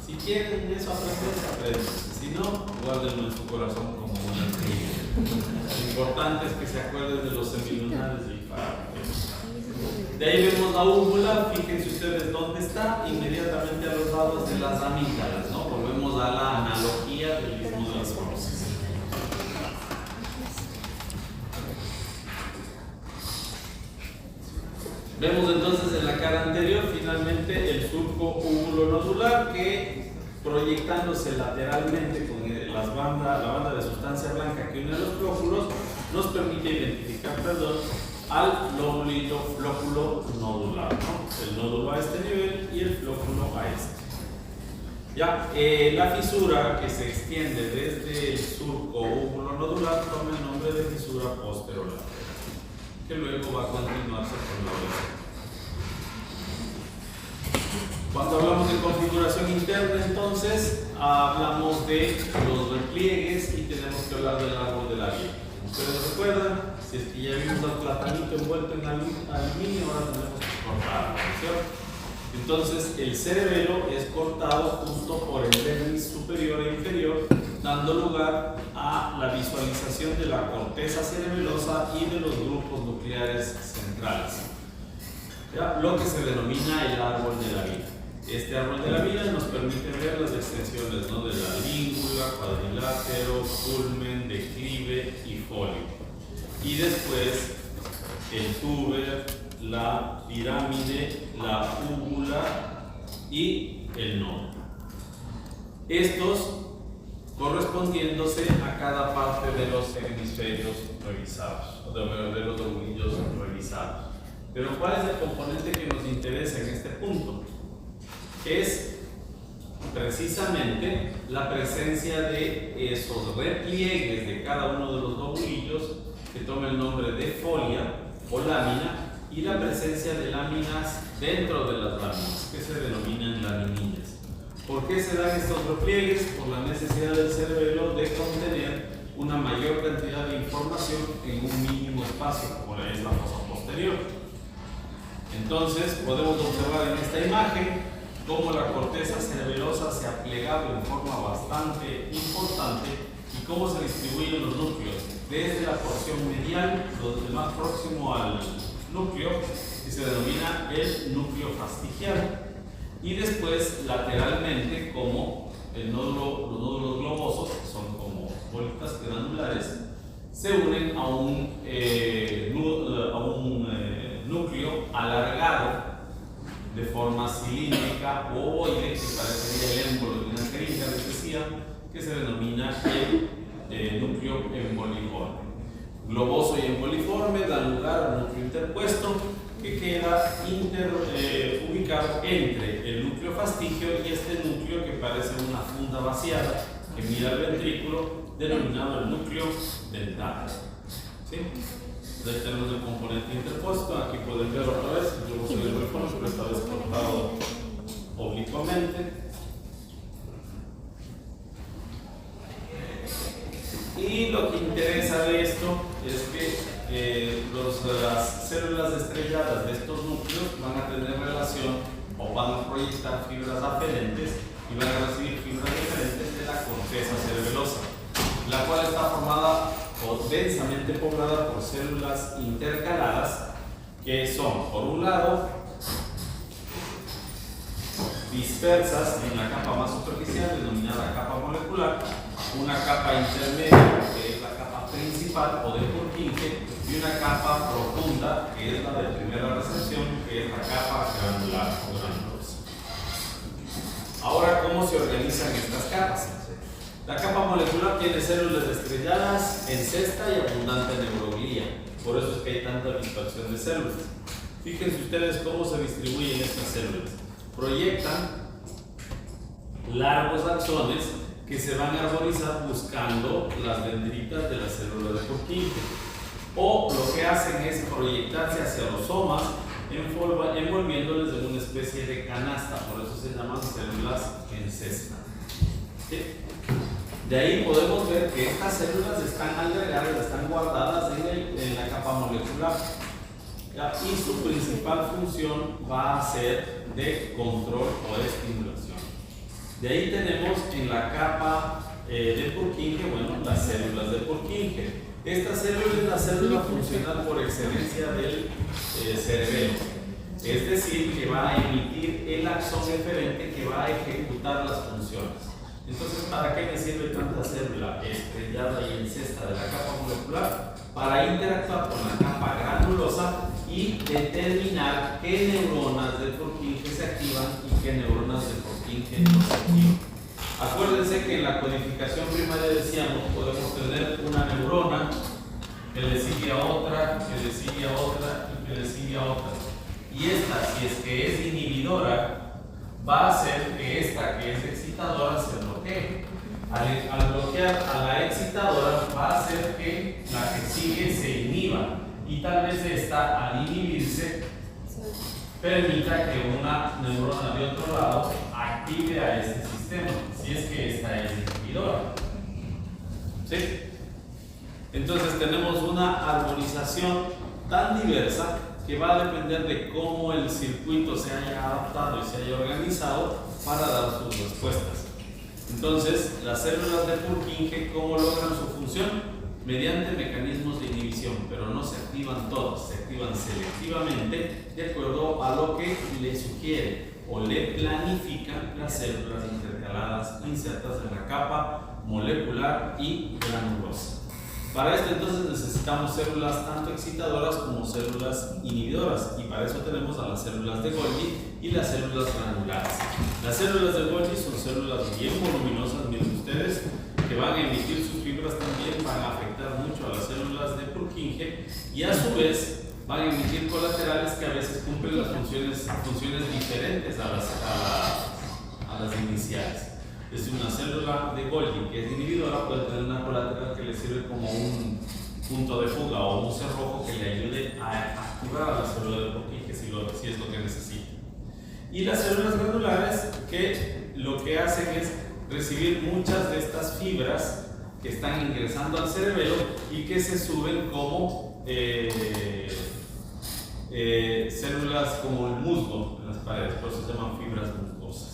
Si quieren eso aprender, si no, guárdenlo en su corazón como una trivia. Lo importante es que se acuerden de los semilunares y para. De ahí vemos la úvula, fíjense ustedes dónde está, inmediatamente a los lados de las amígdalas, ¿no? Volvemos a la analogía del istmo de las forces. Vemos entonces en la cara anterior finalmente el surco úvulo-nodular que, proyectándose lateralmente con la banda de sustancia blanca que une a los flóculos, nos permite identificar, al lobulillo flóculo nodular, ¿no? El nódulo a este nivel y el flóculo a este. Ya, la fisura que se extiende desde el surco úvulo-nodular toma el nombre de fisura posterolateral, que luego va a continuarse con la oreja. Cuando hablamos de configuración interna, entonces, hablamos de los repliegues y tenemos que hablar del árbol de la vida. Ustedes recuerdan, si es que ya vimos al platanito envuelto en aluminio, ahora tenemos que cortarlo, ¿cierto? Entonces, el cerebelo es cortado justo por el vernis superior e inferior, dando lugar a la visualización de la corteza cerebelosa y de los grupos nucleares centrales, ¿ya? Lo que se denomina el árbol de la vida. Este árbol de la vida nos permite ver las extensiones, ¿no? De la língula, cuadrilátero, culmen, declive y folio. Y después el tuber, la pirámide, la úvula y el nodo. Estos correspondiéndose a cada parte de los hemisferios revisados, de los lobulillos revisados. Pero ¿cuál es el componente que nos interesa en este punto? Es precisamente la presencia de esos repliegues de cada uno de los lobulillos que toma el nombre de folia o lámina, y la presencia de láminas dentro de las láminas, que se denominan laminillas. ¿Por qué se dan estos repliegues? Por la necesidad del cerebelo de contener una mayor cantidad de información en un mínimo espacio, como es la fosa posterior. Entonces, podemos observar en esta imagen cómo la corteza cerebelosa se ha plegado en forma bastante importante y cómo se distribuyen los núcleos desde la porción medial, lo más próximo al núcleo, que se denomina el núcleo fastigial, y después lateralmente como los nódulos globosos, que son como bolitas granulares, se unen a un núcleo alargado de forma cilíndrica o ovoide, que parecería el émbolo de una jeringa, les decía, que se denomina el núcleo emboliforme. Globoso y emboliforme dan lugar a un núcleo interpuesto que queda ubicado entre el núcleo fastigio y este núcleo que parece una funda vaciada que mira el ventrículo, denominado el núcleo dental. ¿Sí? Entonces tenemos el componente interpuesto. Aquí pueden ver otra vez el globoso y emboliforme, pero esta vez cortado oblicuamente. Y lo que interesa de esto es que las células estrelladas de estos núcleos van a tener relación o van a proyectar fibras aferentes y van a recibir fibras diferentes de la corteza cerebelosa, la cual está formada o densamente poblada por células intercaladas que son, por un lado, dispersas en la capa más superficial, denominada capa molecular, una capa intermedia, que es la capa principal o de Purkinje, y una capa profunda, que es la de primera recepción, que es la capa granular o granulosa. Ahora, ¿cómo se organizan estas capas? La capa molecular tiene células estrelladas en cesta y abundante neuroglía, por eso es que hay tanta dispersión de células. Fíjense ustedes cómo se distribuyen estas células. Proyectan largos axones que se van a arborizar buscando las dendritas de las células de Purkinje, o lo que hacen es proyectarse hacia los somas envolviéndoles en una especie de canasta, por eso se llaman células en cesta. ¿Sí? De ahí podemos ver que estas células están agregadas, están guardadas en la capa molecular, y su principal función va a ser de control o de estimulación. De ahí tenemos en la capa de Purkinje, bueno, las células de Purkinje. Esta célula es la célula funcional por excelencia del cerebelo, es decir, que va a emitir el axón eferente que va a ejecutar las funciones. Entonces, ¿para qué me sirve tanta célula estrellada y en cesta de la capa molecular? Para interactuar con la capa granulosa y determinar qué neuronas de Purkinje se activan y qué neuronas de Purkinje no se activan. Acuérdense que en la codificación primaria decíamos podemos tener una neurona que le sigue a otra, que le sigue a otra y que le sigue a otra. Y esta, si es que es inhibidora, va a hacer que esta que es excitadora se bloquee. Al bloquear a la excitadora va a hacer que la que sigue se inhiba, y tal vez esta, al inhibirse, permita que una neurona de otro lado active a este sistema, si es que esta es inhibidora. ¿Sí? Entonces tenemos una arborización tan diversa que va a depender de cómo el circuito se haya adaptado y se haya organizado para dar sus respuestas. Entonces, las células de Purkinje, ¿cómo logran su función? Mediante mecanismos de inhibición, pero no se activan todas, se activan selectivamente de acuerdo a lo que le sugiere o le planifican las células intercaladas insertas en la capa molecular y granulosa. Para esto entonces necesitamos células tanto excitadoras como células inhibidoras, y para eso tenemos a las células de Golgi y las células granulares. Las células de Golgi son células bien voluminosas, miren ustedes, que van a emitir sus fibras también, van a afectar mucho a las células de Purkinje, y a su vez van a emitir colaterales que a veces cumplen las funciones diferentes a las iniciales. Es decir, una célula de Golgi que es inhibidora puede tener una colateral que le sirve como un punto de fuga o un cerrojo que le ayude a activar a la célula de Purkinje si es lo que necesita. Y las células granulares, que lo que hacen es recibir muchas de estas fibras que están ingresando al cerebelo y que se suben como células como el musgo en las paredes, por eso se llaman fibras musgosas.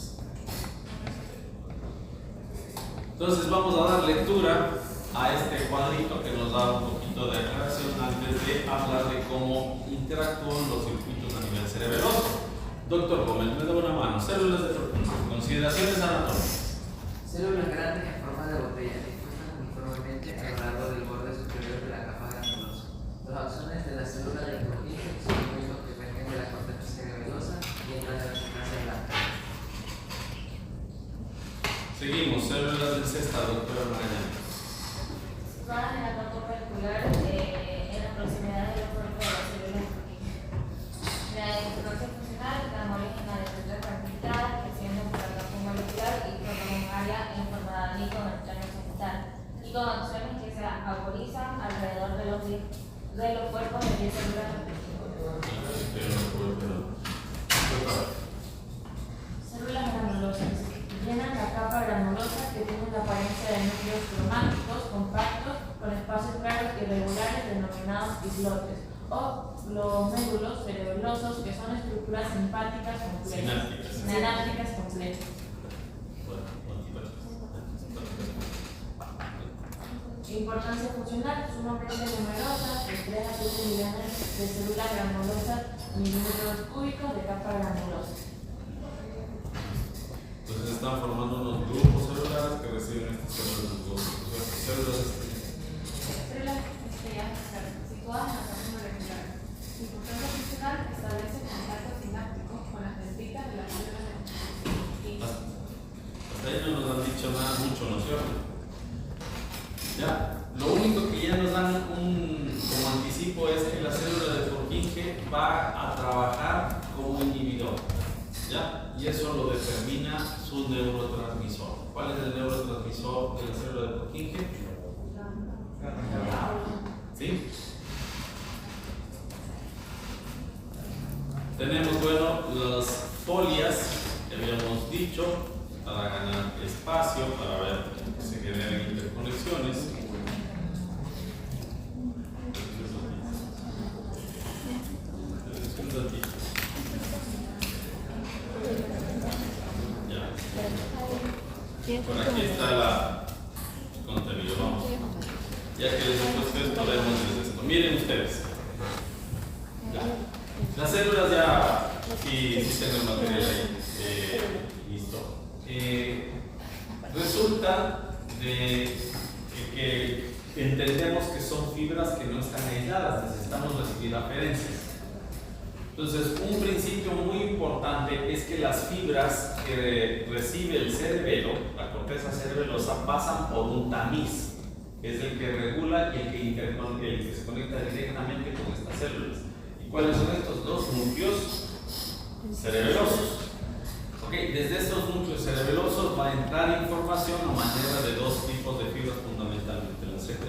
Entonces vamos a dar lectura a este cuadrito que nos da un poquito de aclaración antes de hablar de cómo interactúan los circuitos a nivel cerebeloso. Doctor Gómez, me da una mano. Células de Purkinje, consideraciones anatómicas. Células grandes en forma de botella, dispuestas uniformemente a lo largo del borde superior de la capa granulosa. Los axones de la célula de Purkinje son los únicos que emergen de la corteza cerebelosa y entran en Seguimos, células de cesta, doctora Magallanes. Van en la corteza auricular en la proximidad del cuerpo de la célula. La introducción funcional da origen a la estructura fragmentada, creciendo por la capa molecular y forma un área en forma de abanico en el plano central, y con acciones que se arborizan alrededor de los cuerpos de 10 células Células granulosas. Llenan la capa granulosa que tiene la apariencia de núcleos cromáticos compactos con espacios claros irregulares denominados islotes, o los médulos cerebelosos, que son estructuras simpáticas complejas, sinápticas complejas. Importancia funcional: sumamente numerosa, de 3 a 7 millones de células granulosas, milímetros cúbicos de capa granulosa. Entonces están formando unos grupos celulares que reciben estas células Células estriadas situadas en la capa molecular. Importancia funcional: establece contacto sináptico con las dendritas de las células de hasta ahí no nos han dicho nada mucho, ¿no es cierto? Ya, lo único que ya nos dan como anticipo es que la célula de Purkinje va a trabajar como inhibidor, ¿ya? Y eso lo determina su neurotransmisor. ¿Cuál es el neurotransmisor de la célula de Purkinje? ¿Sí? Tenemos, bueno, las folias que habíamos dicho para ganar espacio, para ver que se generen interconexiones. Por aquí está el contenido, vamos. Ya que les he puesto esto, vemos esto. Miren ustedes. Ya. Las células ya, sí tengo el material ahí, listo. Resulta de que entendemos que son fibras que no están aisladas, necesitamos recibir aferencias. Entonces, un principio muy importante es que las fibras que recibe el cerebelo, la corteza cerebelosa, pasan por un tamiz, que es el que regula y el que se conecta directamente con estas células. ¿Y cuáles son estos dos núcleos cerebelosos? Okay, desde estos núcleos cerebelosos va a entrar información a manera de dos tipos de fibras fundamentalmente,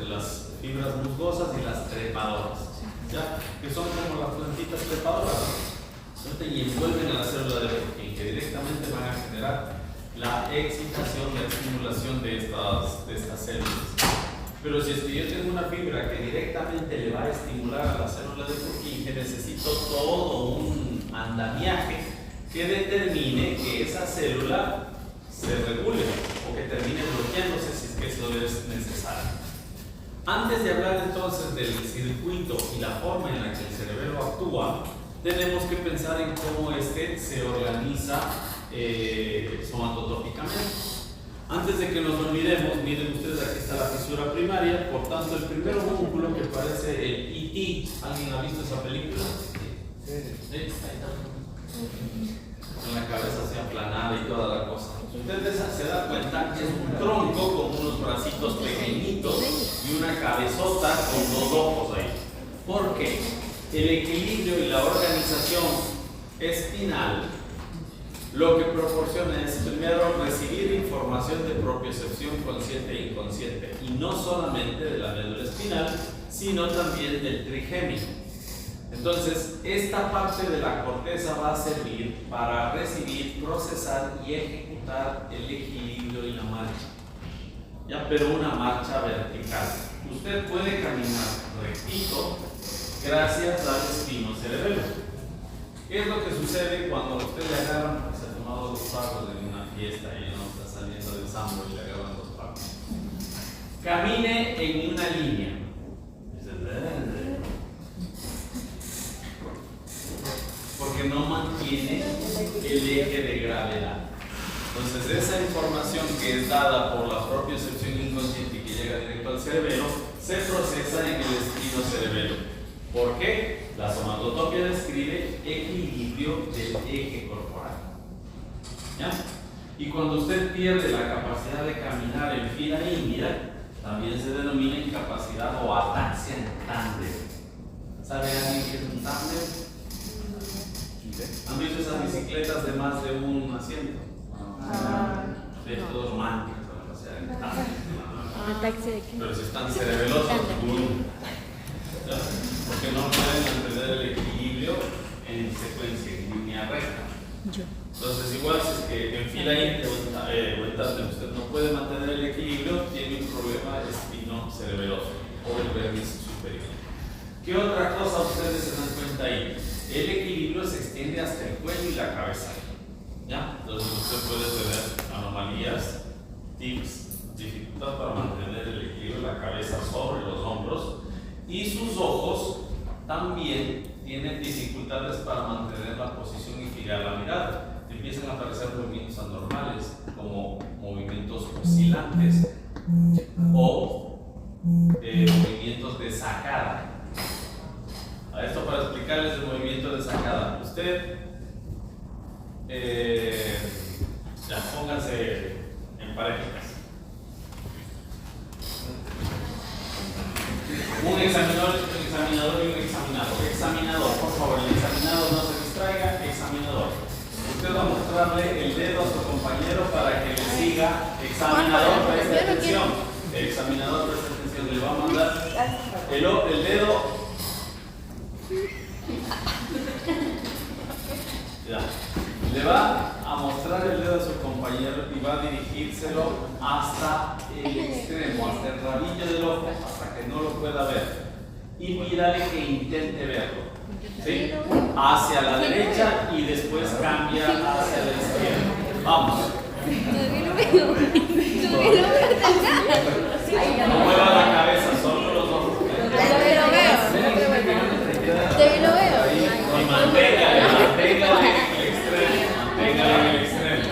las fibras musgosas y las trepadoras. ¿Ya? Que son como las plantitas trepadoras, y envuelven a la célula de Purkinje, que directamente van a generar la excitación, la estimulación de estas células. Pero si es que yo tengo una fibra que directamente le va a estimular a la célula de Purkinje, necesito todo un andamiaje que determine que esa célula se regule o que termine bloqueándose si es que eso es necesario. Antes de hablar entonces del circuito y la forma en la que el cerebelo actúa, tenemos que pensar en cómo este se organiza somatotópicamente. Antes de que nos olvidemos, miren ustedes, aquí está la fisura primaria, por tanto el primer músculo que parece el E.T., ¿alguien ha visto esa película? Sí. Con la cabeza así aplanada y toda la cosa. Ustedes se dan cuenta que es un tronco con unos bracitos pequeñitos y una cabezota con dos ojos ahí. ¿Por qué? El equilibrio y la organización espinal lo que proporciona es primero recibir información de propiocepción consciente e inconsciente, y no solamente de la médula espinal, sino también del trigémino. Entonces, esta parte de la corteza va a servir para recibir, procesar y ejecutar el equilibrio y la marcha. Ya, pero una marcha vertical. Usted puede caminar rectito gracias al espino cerebelo. ¿Qué es lo que sucede cuando a usted le agarran, se ha tomado los pagos en una fiesta y no está saliendo del sambo y le agarran los pagos? Camine en una línea. Porque no mantiene el eje de gravedad. Entonces, esa información que es dada por la propiocepción inconsciente y que llega directo al cerebelo, se procesa en el espino cerebelo. ¿Por qué? La somatotopia describe equilibrio del eje corporal. ¿Ya? Y cuando usted pierde la capacidad de caminar en fila india, también se denomina incapacidad o ataxia en tándem. ¿Sabe alguien qué es un tándem? ¿Han visto esas bicicletas de más de un asiento? De todo romántico, o sea, en tándem. ¿Ataxia de qué? Pero si están cerebelosos, porque no pueden mantener el equilibrio en secuencia, en línea recta. Entonces, igual si es que en fila india o en tándem usted no puede mantener el equilibrio, tiene un problema espinocerebeloso o el vértice superior. ¿Qué otra cosa ustedes se dan cuenta ahí? El equilibrio se extiende hasta el cuello y la cabeza. ¿Ya? Entonces usted puede tener anomalías, tics, dificultad para mantener el equilibrio de la cabeza sobre los hombros, y sus ojos también tienen dificultades para mantener la posición y fijar la mirada. Empiezan a aparecer movimientos anormales, como movimientos oscilantes o movimientos de sacada. A esto para explicarles el movimiento de sacada. Usted, ya pónganse en parejas. Un examinador y un examinador. Examinador, por favor, el examinador no se distraiga. Examinador. Usted va a mostrarle el dedo a su compañero para que le siga. Examinador, preste atención. El examinador, preste atención. Le va a mandar el dedo. Ya. Le va a mostrar el dedo a su compañero y va a dirigírselo hasta el extremo, hasta el rabillo del ojo, hasta que no lo pueda ver. Y mírale que intente verlo. ¿Sí? Hacia la derecha y después cambia hacia la izquierda. Vamos. Todavía lo veo. Todavía lo veo hasta acá. No mueva la cabeza, solo los ojos. Todavía lo veo. Todavía lo veo. Y manténgale en el extremo. Manténgale en el extremo.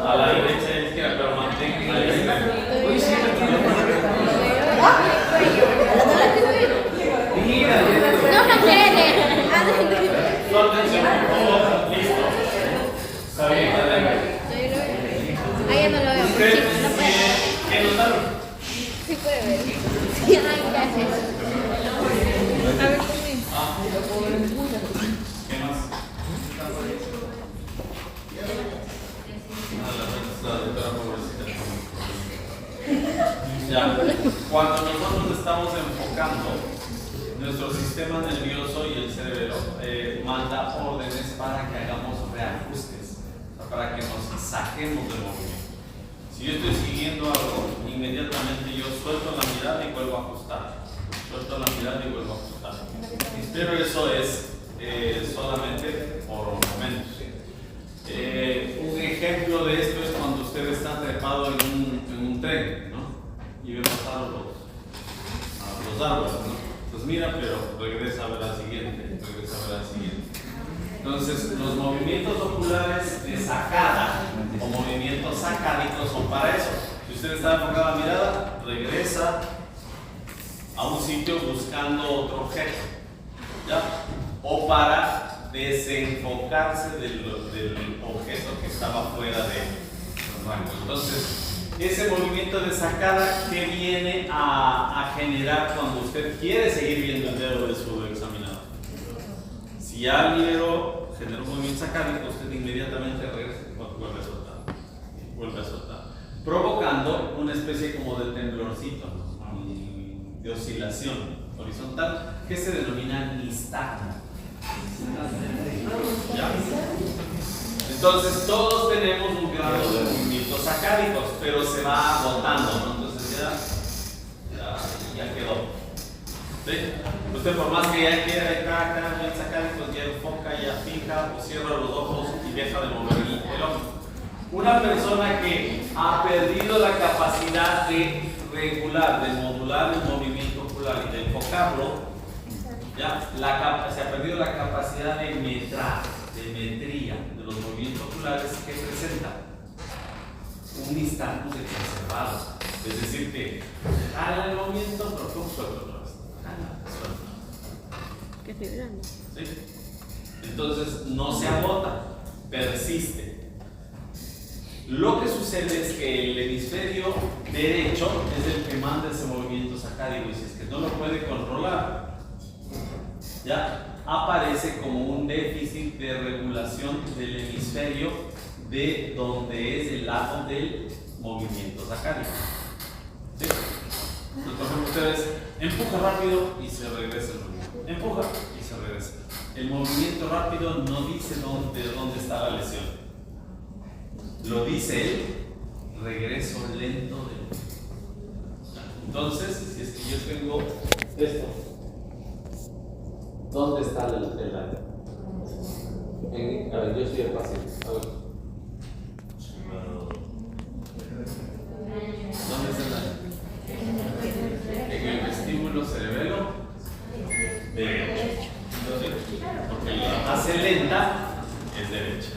A la derecha y a la izquierda, pero manténgale en el extremo. No mantiene. Su atención, por favor. Listo. Está bien, adelante. Ahí ya no lo veo. ¿Usted Sí, no puede. qué notaron? Sí puede ver. Sí, ay, gracias. A ver, conmigo. ¿Qué más? La doctora pobrecita. Ya, cuando nosotros estamos enfocando, nuestro sistema nervioso y el cerebro manda órdenes para que hagamos reajustes, o sea, para que nos saquemos del movimiento. Si yo estoy siguiendo algo, inmediatamente yo suelto la mirada y vuelvo a ajustar. Suelto la mirada y vuelvo a ajustar. Pero eso es solamente por momentos. Un ejemplo de esto es cuando usted está trepado en un tren, ¿no? Y ve pasar los árboles, ¿no? Pues mira, pero regresa a ver al siguiente, regresa a ver al siguiente. Entonces, los movimientos oculares de sacada o movimientos sacádicos son para eso. Si usted está enfocado la mirada, regresa a un sitio buscando otro objeto, ¿ya? O para desenfocarse del objeto que estaba fuera del rango. Entonces, ese movimiento de sacada que viene a generar cuando usted quiere seguir viendo el dedo de su examinador. Si ya liberó, generó un movimiento sacádico, usted inmediatamente regresa y vuelve a soltar, provocando una especie como de temblorcito, ¿no? De oscilación horizontal que se denomina nistagmo. ¿Ya? Entonces todos tenemos un grado de movimientos sacádicos, pero se va agotando, ¿no? Entonces ya quedó. ¿Sí? Usted por más que ya quiera acá, bien sacádicos, ya enfoca, ya fija, o cierra los ojos y deja de mover el ojo. Una persona que ha perdido la capacidad de regular, de modular el movimiento ocular y de enfocarlo, ya se ha perdido la capacidad de metrar, de metría de los movimientos oculares que presenta un nistagmus exacerbado. Es decir, que jala el movimiento, pero ¿cómo suelta otra vez? Jala, suelta. ¿Qué estoy viendo? ¿Sí? Entonces no se agota, persiste. Lo que sucede es que el hemisferio derecho es el que manda ese movimiento sacádico y si es que no lo puede controlar, ya aparece como un déficit de regulación del hemisferio de donde es el lado del movimiento sacádico. ¿Sí? Entonces, por ejemplo, ustedes empujan rápido y se regresa el movimiento. Empuja y se regresa. El movimiento rápido no dice dónde está la lesión. Lo dice el regreso lento del. Entonces, si es que yo tengo esto, ¿dónde está el daño? A ver, yo soy el paciente. A ver. ¿Dónde está el daño? En el vestíbulo cerebelo derecho. Entonces, porque la fase lenta es derecha.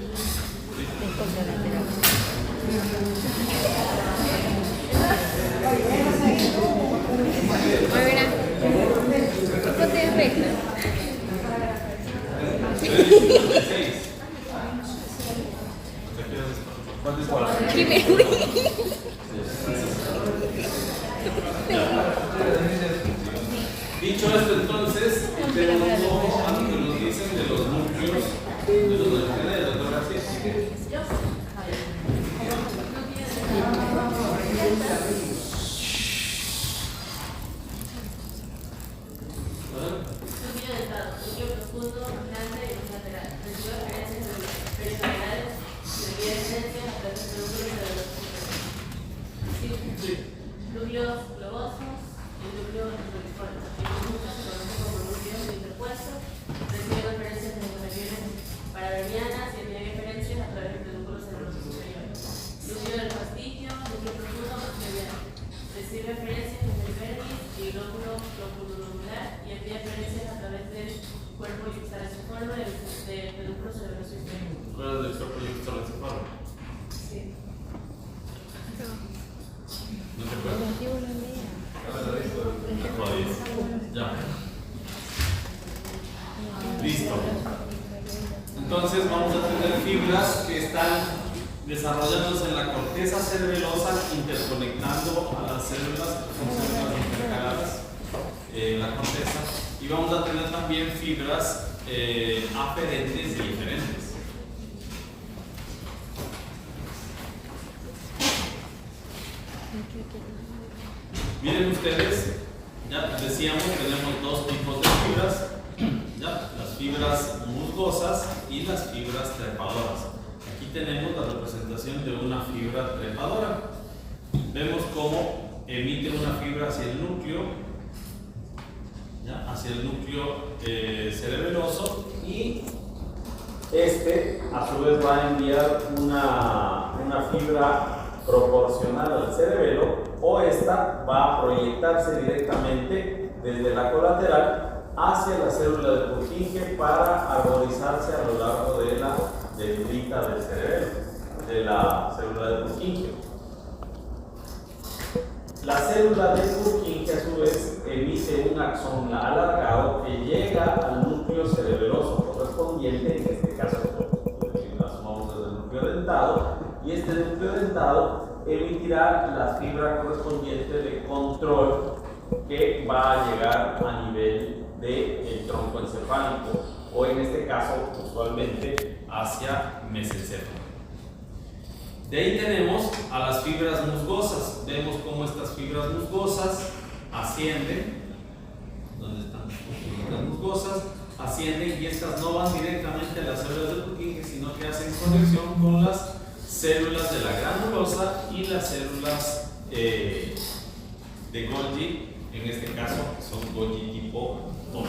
Ponte recta. ¿Qué me Dicho esto, entonces, tenemos algo que nos dicen de los núcleos de los neurones, doctor García. Núcleo dentado, núcleo profundo, grande y lateral. Recibe referencias peritoneales y requiere esencia a través de núcleos de los núcleos globosos y núcleos reticulosos. El núcleo se conoce como núcleo interpuesto. Recibe referencias de regiones paravernianas y tiene referencias a través del núcleo cerebroso superior. Núcleo del fastigio, núcleo profundo mediano. Recibe referencias de periferis y lóbulo loculonuclear y envía referencias a través del cuerpo yuxtariforme del pedúnculo cerebroso inferior. ¿Cuál es el cuerpo yuxtariforme? Sí. No te acuerdas. Ya. Listo. Entonces vamos a tener fibras que están desarrollándose en la corteza cerebelosa, interconectando a las células que son células intercaladas en la corteza, y vamos a tener también fibras aferentes y diferentes. Miren ustedes, ya decíamos, tenemos dos tipos de fibras, ¿ya? Las fibras musgosas y las fibras trepadoras. Aquí tenemos la representación de una fibra trepadora. Vemos cómo emite una fibra hacia el núcleo, ¿ya? Hacia el núcleo cerebeloso, y este a su vez va a enviar una fibra proporcional al cerebelo, o esta va a proyectarse directamente desde la colateral hacia la célula de Purkinje para arborizarse a lo largo de la dendrita del cerebelo, de la célula de Purkinje. La célula de Purkinje a su vez emite un axón alargado que llega al núcleo cerebeloso correspondiente, en este caso lo asumamos desde el núcleo dentado, y este núcleo dentado emitirá la fibra correspondiente de control que va a llegar a nivel del tronco encefálico, o en este caso usualmente hacia mesencéfalo. De ahí tenemos a las fibras musgosas. Vemos cómo estas fibras musgosas ascienden. ¿Dónde están las fibras musgosas? Ascienden, y estas no van directamente a las células de Purkinje, sino que hacen conexión con las células de la granulosa y las células de Golgi, en este caso son Golgi tipo 2.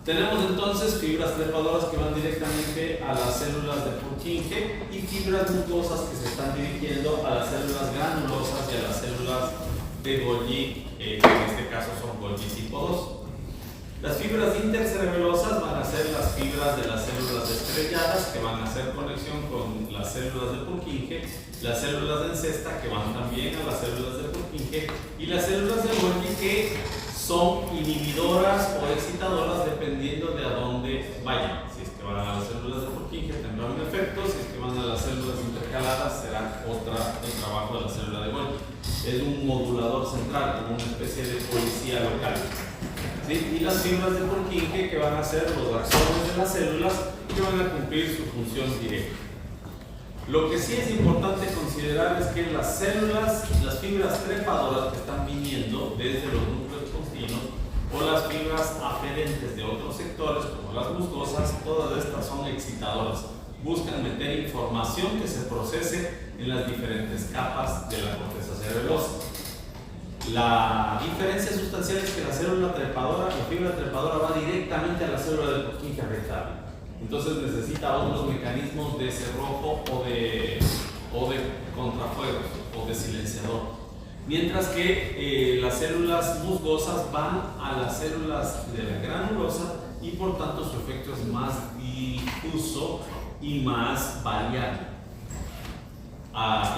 Tenemos entonces fibras trepadoras que van directamente a las células de Purkinje y fibras musgosas que se están dirigiendo a las células granulosas y a las células de Golgi, que en este caso son Golgi tipo 2. Las fibras intercerebelosas van a ser las fibras de las células estrelladas, que van a hacer conexión con las células de Purkinje, las células de encesta, que van también a las células de Purkinje, y las células de Golgi, que son inhibidoras o excitadoras dependiendo de a dónde vayan, si es que van van a las células de Purkinje tendrá un efecto, si es que van a las células intercaladas será el trabajo de la célula de Golgi. Es un modulador central, como una especie de policía local. ¿Sí? Y las fibras de Purkinje que van a ser los axones de las células que van a cumplir su función directa. Lo que sí es importante considerar es que las células, las fibras trepadoras que están viniendo desde los núcleos continuos o las fibras aferentes de otros sectores como las musgosas, todas estas son excitadoras. Buscan meter información que se procese en las diferentes capas de la corteza cerebelosa. La diferencia sustancial es que la célula trepadora, la fibra trepadora va directamente a la célula del Purkinje rectal. Entonces necesita otros mecanismos de cerrojo o de contrafuegos o de silenciador. Mientras que las células musgosas van a las células de la granulosa y por tanto su efecto es más difuso y más variable.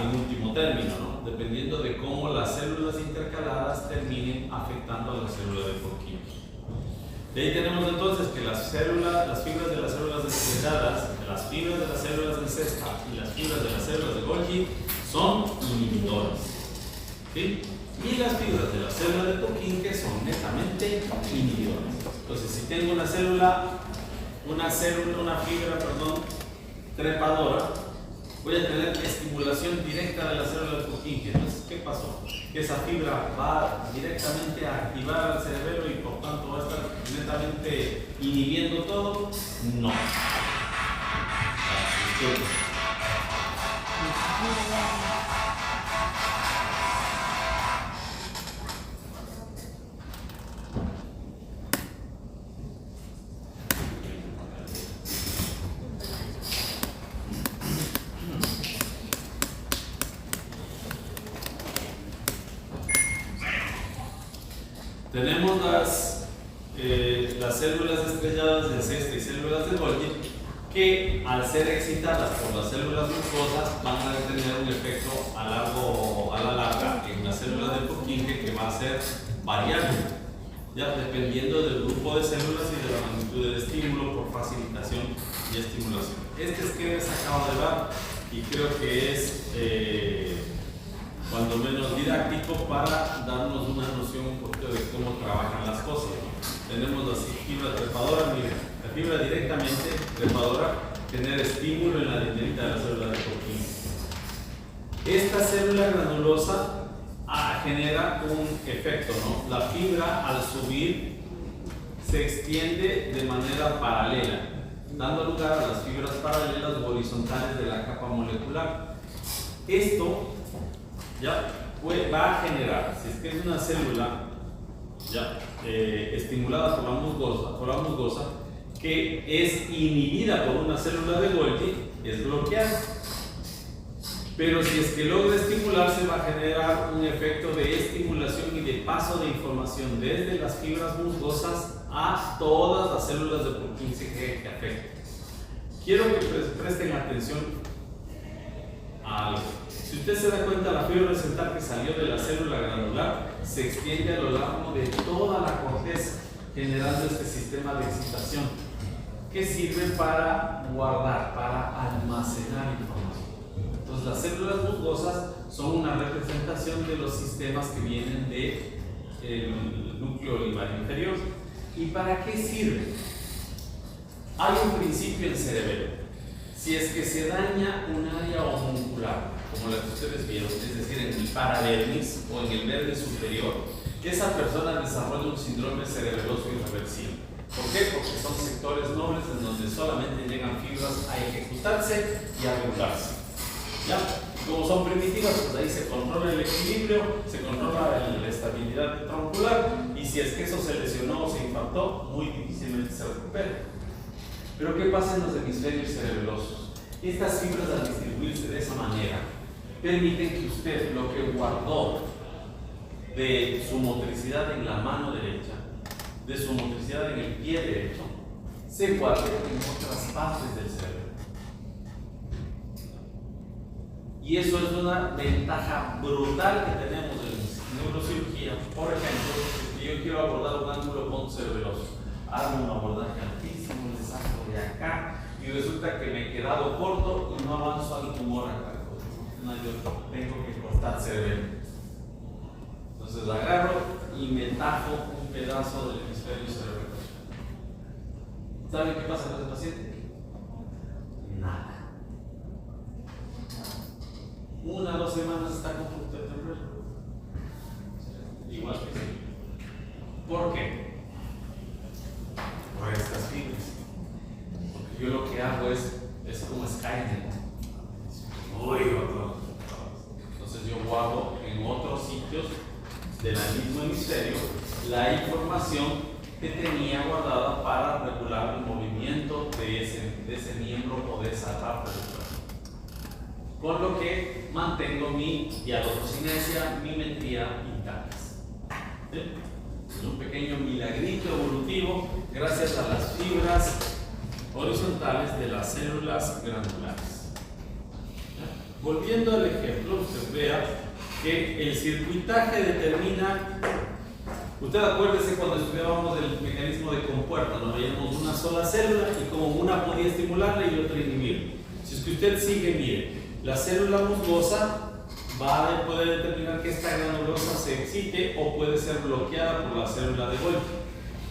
En último término, ¿no? Dependiendo de cómo las células intercaladas terminen afectando a la célula de Purkinje. De ahí tenemos entonces que las fibras de las células estrelladas, las fibras de las células del cesta y las fibras de las células de Golgi son inhibidores. ¿Sí? Y las fibras de la célula de Purkinje son netamente inhibidores. Entonces, si tengo una fibra, trepadora, voy a tener estimulación directa de la célula de Purkinje. Entonces, ¿qué pasó? Que esa fibra va directamente a activar al cerebelo y por tanto va a estar netamente inhibiendo todo. No. Tenemos las células estrelladas del cesta y células de Golgi que al ser excitadas por las células musgosas van a tener un efecto a la larga en la célula de Purkinje que va a ser variable, ya dependiendo del grupo de células y de la magnitud del estímulo por facilitación y estimulación. Este esquema se acaba de dar y creo que es cuando menos didáctico para darnos una noción un poquito de cómo trabajan las cosas, ¿no? Tenemos la fibra trepadora, miren, la fibra directamente trepadora, tener estímulo en la dendrita de la célula de Purkinje. Esta célula granulosa genera un efecto, ¿no? La fibra al subir se extiende de manera paralela, dando lugar a las fibras paralelas o horizontales de la capa molecular. Esto ya va a generar, si es que es una célula ya estimulada por la musgosa, que es inhibida por una célula de Golgi, es bloqueada. Pero si es que logra estimularse, va a generar un efecto de estimulación y de paso de información desde las fibras musgosas a todas las células de Purkinje que afectan. Quiero que presten atención a algo. Si usted se da cuenta, la fibra horizontal que salió de la célula granular se extiende a lo largo de toda la corteza, generando este sistema de excitación que sirve para guardar, para almacenar información. Entonces, las células musgosas son una representación de los sistemas que vienen del núcleo olivar inferior. ¿Y para qué sirve? Hay un principio en cerebelo. Si es que se daña un área homuncular, como la que ustedes vieron, es decir, en el paradermis o en el verde superior, esa persona desarrolla un síndrome cerebeloso irreversible. ¿Por qué? Porque son sectores nobles en donde solamente llegan fibras a ejecutarse y a regularse. ¿Ya? Como son primitivas, pues ahí se controla el equilibrio, se controla la estabilidad troncular, y si es que eso se lesionó o se infartó, muy difícilmente se recupera. Pero ¿qué pasa en los hemisferios cerebelosos? Estas fibras, al distribuirse de esa manera, permiten que usted lo que guardó de su motricidad en la mano derecha, de su motricidad en el pie derecho, se guarde en otras partes del cerebro. Y eso es una ventaja brutal que tenemos en neurocirugía. Por ejemplo, si yo quiero abordar un ángulo pontocerebeloso, hago un abordaje altísimo, le saco de acá y resulta que me he quedado corto y no avanzo al tumor acá. No, yo tengo que cortar cerebelo. Entonces agarro y me tajo un pedazo del hemisferio cerebral. ¿Saben qué pasa con ese paciente? Nada. 1 o 2 semanas está con fructuación temporal. Igual que sí. ¿Por qué? Por estas fibras. Porque yo lo que hago es como Skynet. Entonces yo guardo en otros sitios del mismo hemisferio la información que tenía guardada para regular el movimiento de ese miembro o de esa parte del cuerpo. Con lo que mantengo mi dialogocinesia, mi metría intactas. ¿Sí? Es un pequeño milagrito evolutivo gracias a las fibras horizontales de las células granulares. Volviendo al ejemplo, usted vea que el circuitaje determina. Usted acuérdese cuando estudiábamos el mecanismo de compuerta, nos veíamos una sola célula y como una podía estimularla y otra inhibir. Si es que usted sigue, mire, la célula musgosa puede determinar que esta granulosa se excite o puede ser bloqueada por la célula de Golgi.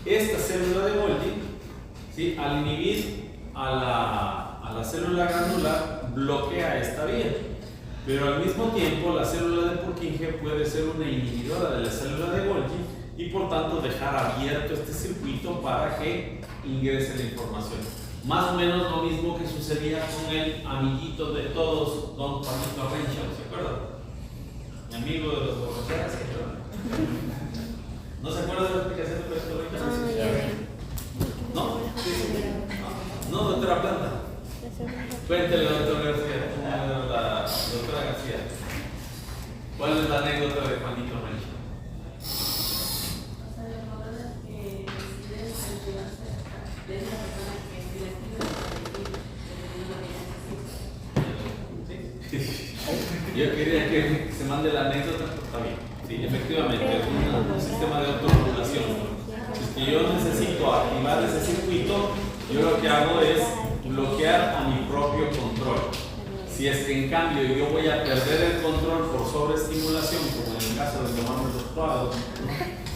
Esta célula de Golgi, ¿sí?, al inhibir a la célula granular, bloquea esta vía. Pero al mismo tiempo, la célula de Purkinje puede ser una inhibidora de la célula de Golgi y por tanto dejar abierto este circuito para que ingrese la información. Más o menos lo mismo que sucedía con el amiguito de todos, don Juanito Renshaw, ¿se acuerdan? Mi amigo de los borracheras, ¿no se acuerda de la explicación de Juanito Renshaw? ¿No? No, doctora Planta. Cuéntele, doctora García, la doctora García. ¿Cuál es la anécdota de Juanito Renshaw? Yo quería que se mande la anécdota, pero está bien. Sí, efectivamente, es un sistema de autorregulación. Si yo necesito activar ese circuito, yo lo que hago es bloquear a mi propio control. Si es que en cambio yo voy a perder el control por sobreestimulación, como en el caso de tomarme los cuadros,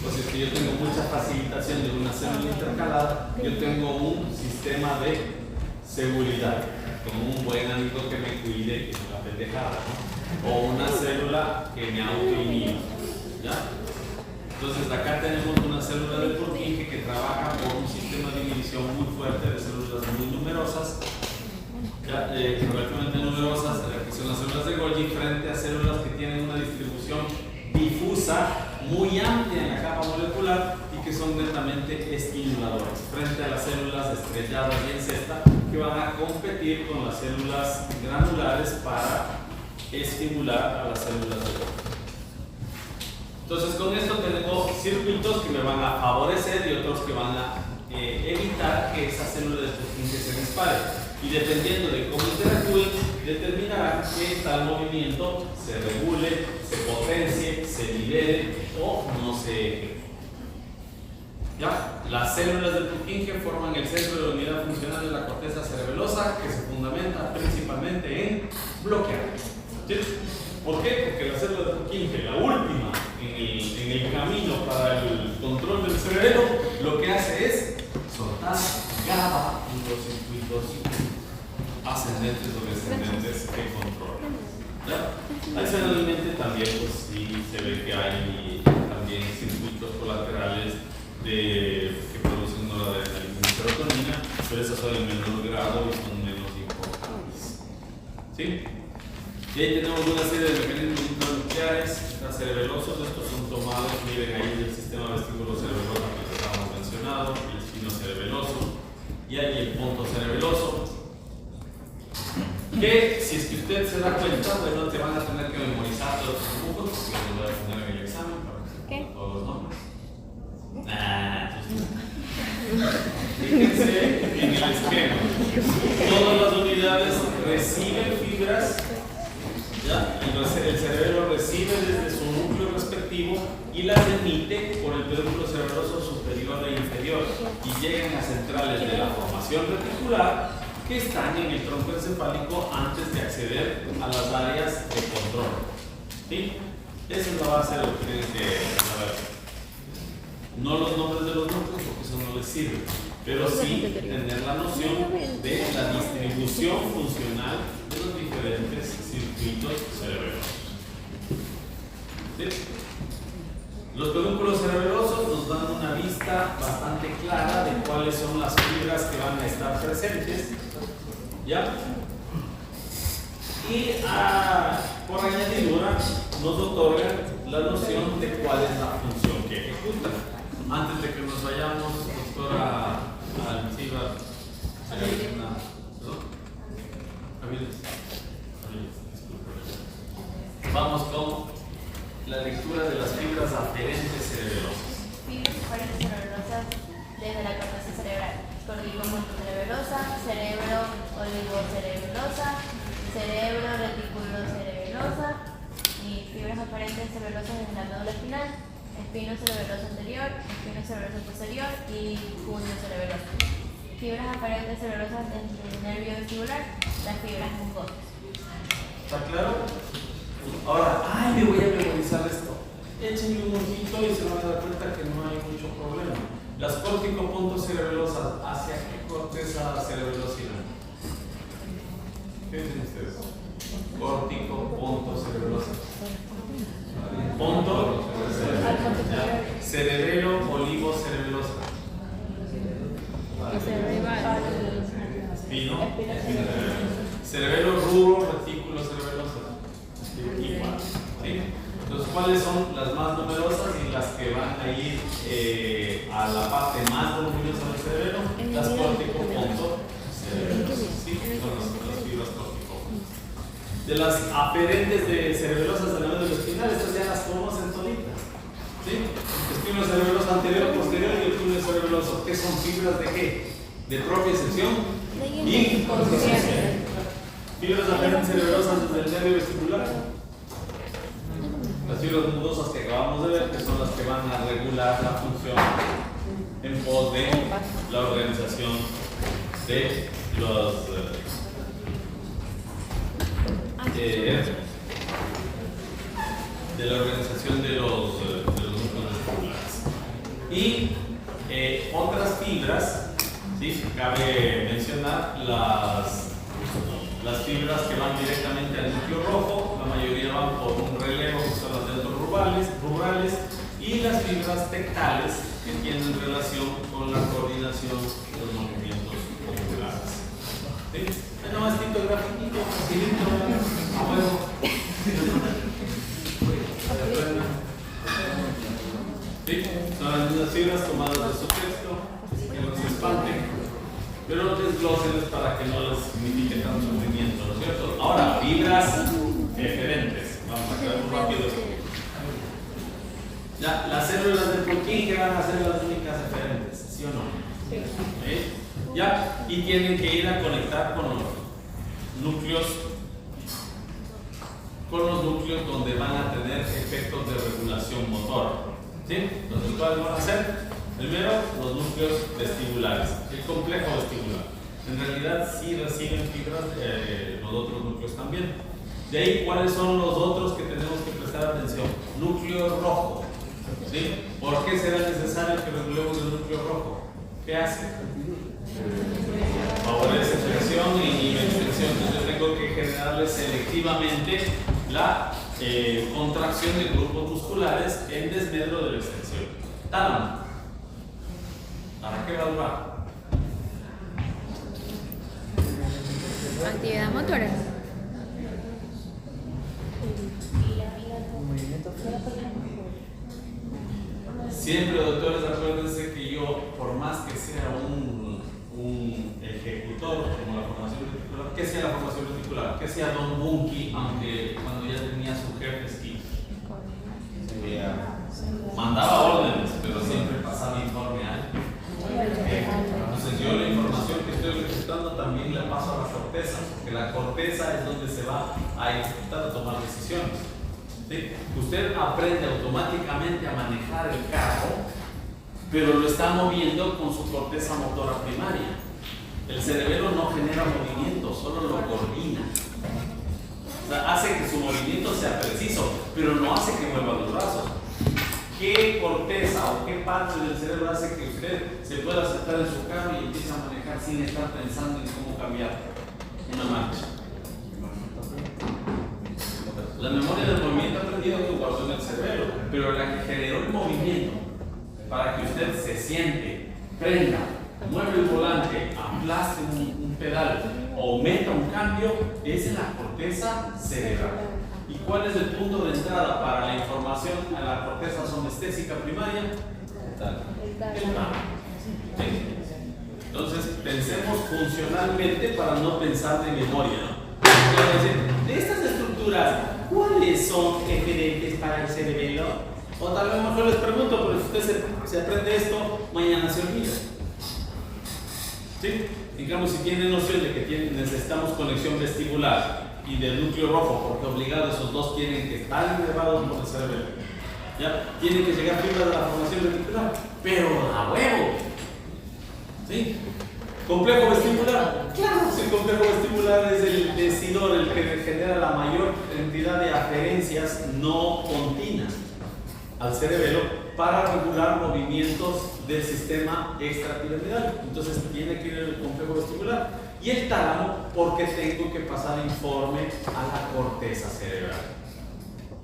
pues es que yo tengo mucha facilitación de una célula intercalada, yo tengo un sistema de seguridad, como un buen amigo que me cuide, que es una pendejada, ¿no? O una célula que me autoinhiba, ¿ya? Entonces acá tenemos una célula de Purkinje que trabaja por un sistema de inhibición muy fuerte de células muy numerosas, relativamente numerosas, que son las células de Golgi, frente a células que tienen una distribución difusa muy amplia en la capa molecular y que son netamente estimuladores, frente a las células estrelladas y en cesta que van a competir con las células granulares para estimular a las células de Golgi. Entonces con esto tenemos circuitos que me van a favorecer y otros que van a evitar que esa célula de Purkinje se dispare. Y dependiendo de cómo interactúen, determinarán que tal movimiento se regule, se potencie, se libere o no se ejecute. ¿Ya? Las células de Purkinje forman el centro de la unidad funcional de la corteza cerebelosa, que se fundamenta principalmente en bloquear. ¿Sí? ¿Por qué? Porque la célula de Purkinje, la última en el camino para el control del cerebelo, lo que hace es soltar GABA en los circuitos ascendentes o descendentes que controlan. ¿Ya? Adicionalmente también pues, sí se ve que hay también circuitos colaterales que producen noradrenalina y serotonina, pero esas son en menor grado y son menos importantes. ¿Sí? Y ahí tenemos una serie de mecanismos intranucleares, cerebelosos. Estos son tomados, miren ahí del sistema vestíbulo cerebeloso que estábamos mencionando, el espino cerebeloso y ahí el ponto cerebeloso. Que si es que usted se da cuenta, bueno, te van a tener que memorizar todos los dibujos, porque los voy a poner en el examen para que sepan todos los nombres. Fíjense en el esquema. Todas las unidades reciben fibras. ¿Ya? Y el cerebro recibe desde su núcleo respectivo y las emite por el pedúnculo cerebroso superior e inferior y llegan a centrales de la formación reticular que están en el tronco encefálico antes de acceder a las áreas de control. ¿Sí? Esa es la base de lo que tienen que saber. No los nombres de los núcleos, porque eso no les sirve, pero sí tener la noción de la distribución funcional de los diferentes circuitos cerebrosos. ¿Sí? Los pedúnculos cerebelosos nos dan una vista bastante clara de cuáles son las fibras que van a estar presentes, ¿ya? Y por añadidura nos otorgan la noción de cuál es la función que ejecuta. Antes de que nos vayamos, doctora Alciba, vamos con la lectura de las fibras aferentes cerebelosas. Fibras aferentes cerebelosas desde la corteza cerebral. Corticopuntocerebelosa, cerebro oligocerebelosa, cerebro reticulocerebelosa y fibras aferentes cerebelosas desde la médula espinal, espino cerebeloso anterior, espino cerebeloso posterior y junio cerebeloso. Fibras aferentes cerebelosas desde el nervio vestibular, las fibras musgosas. ¿Está claro? Ahora, me voy a memorizar esto. Échenle un ojito y se van a dar cuenta que no hay mucho problema. Las corticopuntos cerebelosas, ¿hacia qué corteza cerebelosa irán? ¿Qué dicen ustedes? Corticopuntos cerebelosas. Punto cerebelo oligocerebelosa. Espino. Cerebelo rubro retículo cerebelosa. Igual. ¿Sí? Entonces, ¿cuáles son las más numerosas y las que van a ir a la parte más voluminosa del cerebelo? Las corticopuntos cerebelosas. ¿Sí? Son las fibras corticopuntos. De las aferentes de cerebelosas de la médula espinal, estas ya las conocen toditas. ¿Sí? Espino cerebeloso anterior, posterior y el túnel cerebeloso. ¿Qué son fibras de qué? De propia sección y fibras aferentes cerebelosas desde el nervio vestibular. Las fibras nudosas que acabamos de ver, que son las que van a regular la función en pos de la organización de los núcleos vesticulares. Y otras fibras, ¿sí? Cabe mencionar las fibras que van directamente al núcleo rojo, la mayoría van por un relevo, que son las dendrorurales, y las fibras tectales, que tienen relación con la coordinación de los movimientos oculares. ¿Sí? No, es tipo grafiquito, facilito, a huevo. ¿Sí? Son las mismas fibras tomadas de su texto, que no se espanten. Pero no desglósenles para que no les signifique tanto sufrimiento, ¿no es cierto? Ahora, fibras eferentes. Vamos a quedar muy rápido. Ya, las células de Purkinje que van a ser las únicas eferentes, ¿sí o no? Sí. Ya, y tienen que ir a conectar con los núcleos donde van a tener efectos de regulación motora. ¿Sí? Entonces, ¿cuáles van a ser? Primero, los núcleos vestibulares, el complejo vestibular. En realidad, sí reciben fibras los otros núcleos también. De ahí, ¿cuáles son los otros que tenemos que prestar atención? Núcleo rojo. ¿Sí? ¿Por qué será necesario que regulemos el núcleo rojo? ¿Qué hace? Favorece flexión y extensión. Entonces, yo tengo que generarle selectivamente la contracción de grupos musculares en desmedro de la extensión. Tálamo. ¿Para qué va a durar? Actividad motora. Siempre, doctores, acuérdense que yo, por más que sea un ejecutor, como la formación reticular, ¿qué sea la formación reticular? ¿Qué sea Don Bunky, aunque cuando ya tenía su jefe sí? Mandaba órdenes, pero siempre pasaba informe a él. Entonces yo la información que estoy ejecutando también la paso a la corteza, porque la corteza es donde se va a ejecutar, a tomar decisiones. ¿Sí? Usted aprende automáticamente a manejar el carro, pero lo está moviendo con su corteza motora primaria. El cerebelo no genera movimiento, solo lo coordina. O sea, hace que su movimiento sea preciso, pero no hace que mueva los brazos. ¿Qué corteza o qué parte del cerebro hace que usted se pueda sentar en su cama y empiece a manejar sin estar pensando en cómo cambiar una marcha? La memoria del movimiento aprendido que guardó en el cerebro, pero la que generó el movimiento para que usted se siente, prenda, mueva el volante, aplaste un pedal o meta un cambio, es en la corteza cerebral. ¿Y cuál es el punto de entrada para la información a la corteza somestésica primaria? El tálamo. ¿Sí? Entonces, pensemos funcionalmente para no pensar de memoria, ¿no? De estas estructuras, ¿cuáles son evidentes para el cerebelo? O tal vez mejor les pregunto, pero si usted se aprende esto, mañana se olvida. ¿Sí? Digamos, si tienen noción de que necesitamos conexión vestibular y del núcleo rojo, porque obligado esos dos tienen que estar elevados por el cerebelo. ¿Ya? Tienen que llegar fibras de la formación vestibular, pero a huevo. ¿Sí? ¿Complejo vestibular? Claro, el complejo vestibular es el decidor, el que genera la mayor cantidad de aferencias no continuas al cerebelo para regular movimientos del sistema extrapiramidal. Entonces tiene que ir el complejo vestibular. Y el tálamo, porque tengo que pasar informe a la corteza cerebral.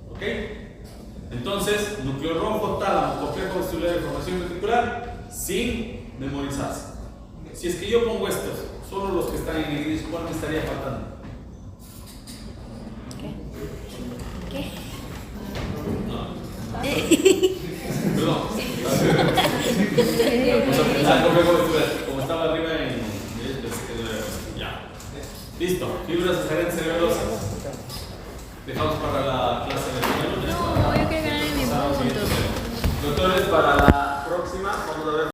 ¿Ok? Entonces, núcleo rojo, tálamo, complejo vestibular y formación ventricular, sin memorizarse. Si es que yo pongo estos, solo los que están en el gris, ¿cuál me estaría faltando? ¿Qué? No. Perdón. Complejo vestibular, como estaba arriba en. Ya. Listo. Fibras aferentes cerebelosas. Dejamos para la clase de mañana. No, yo quiero ganar en mi punto. Doctores, para la próxima vamos a ver.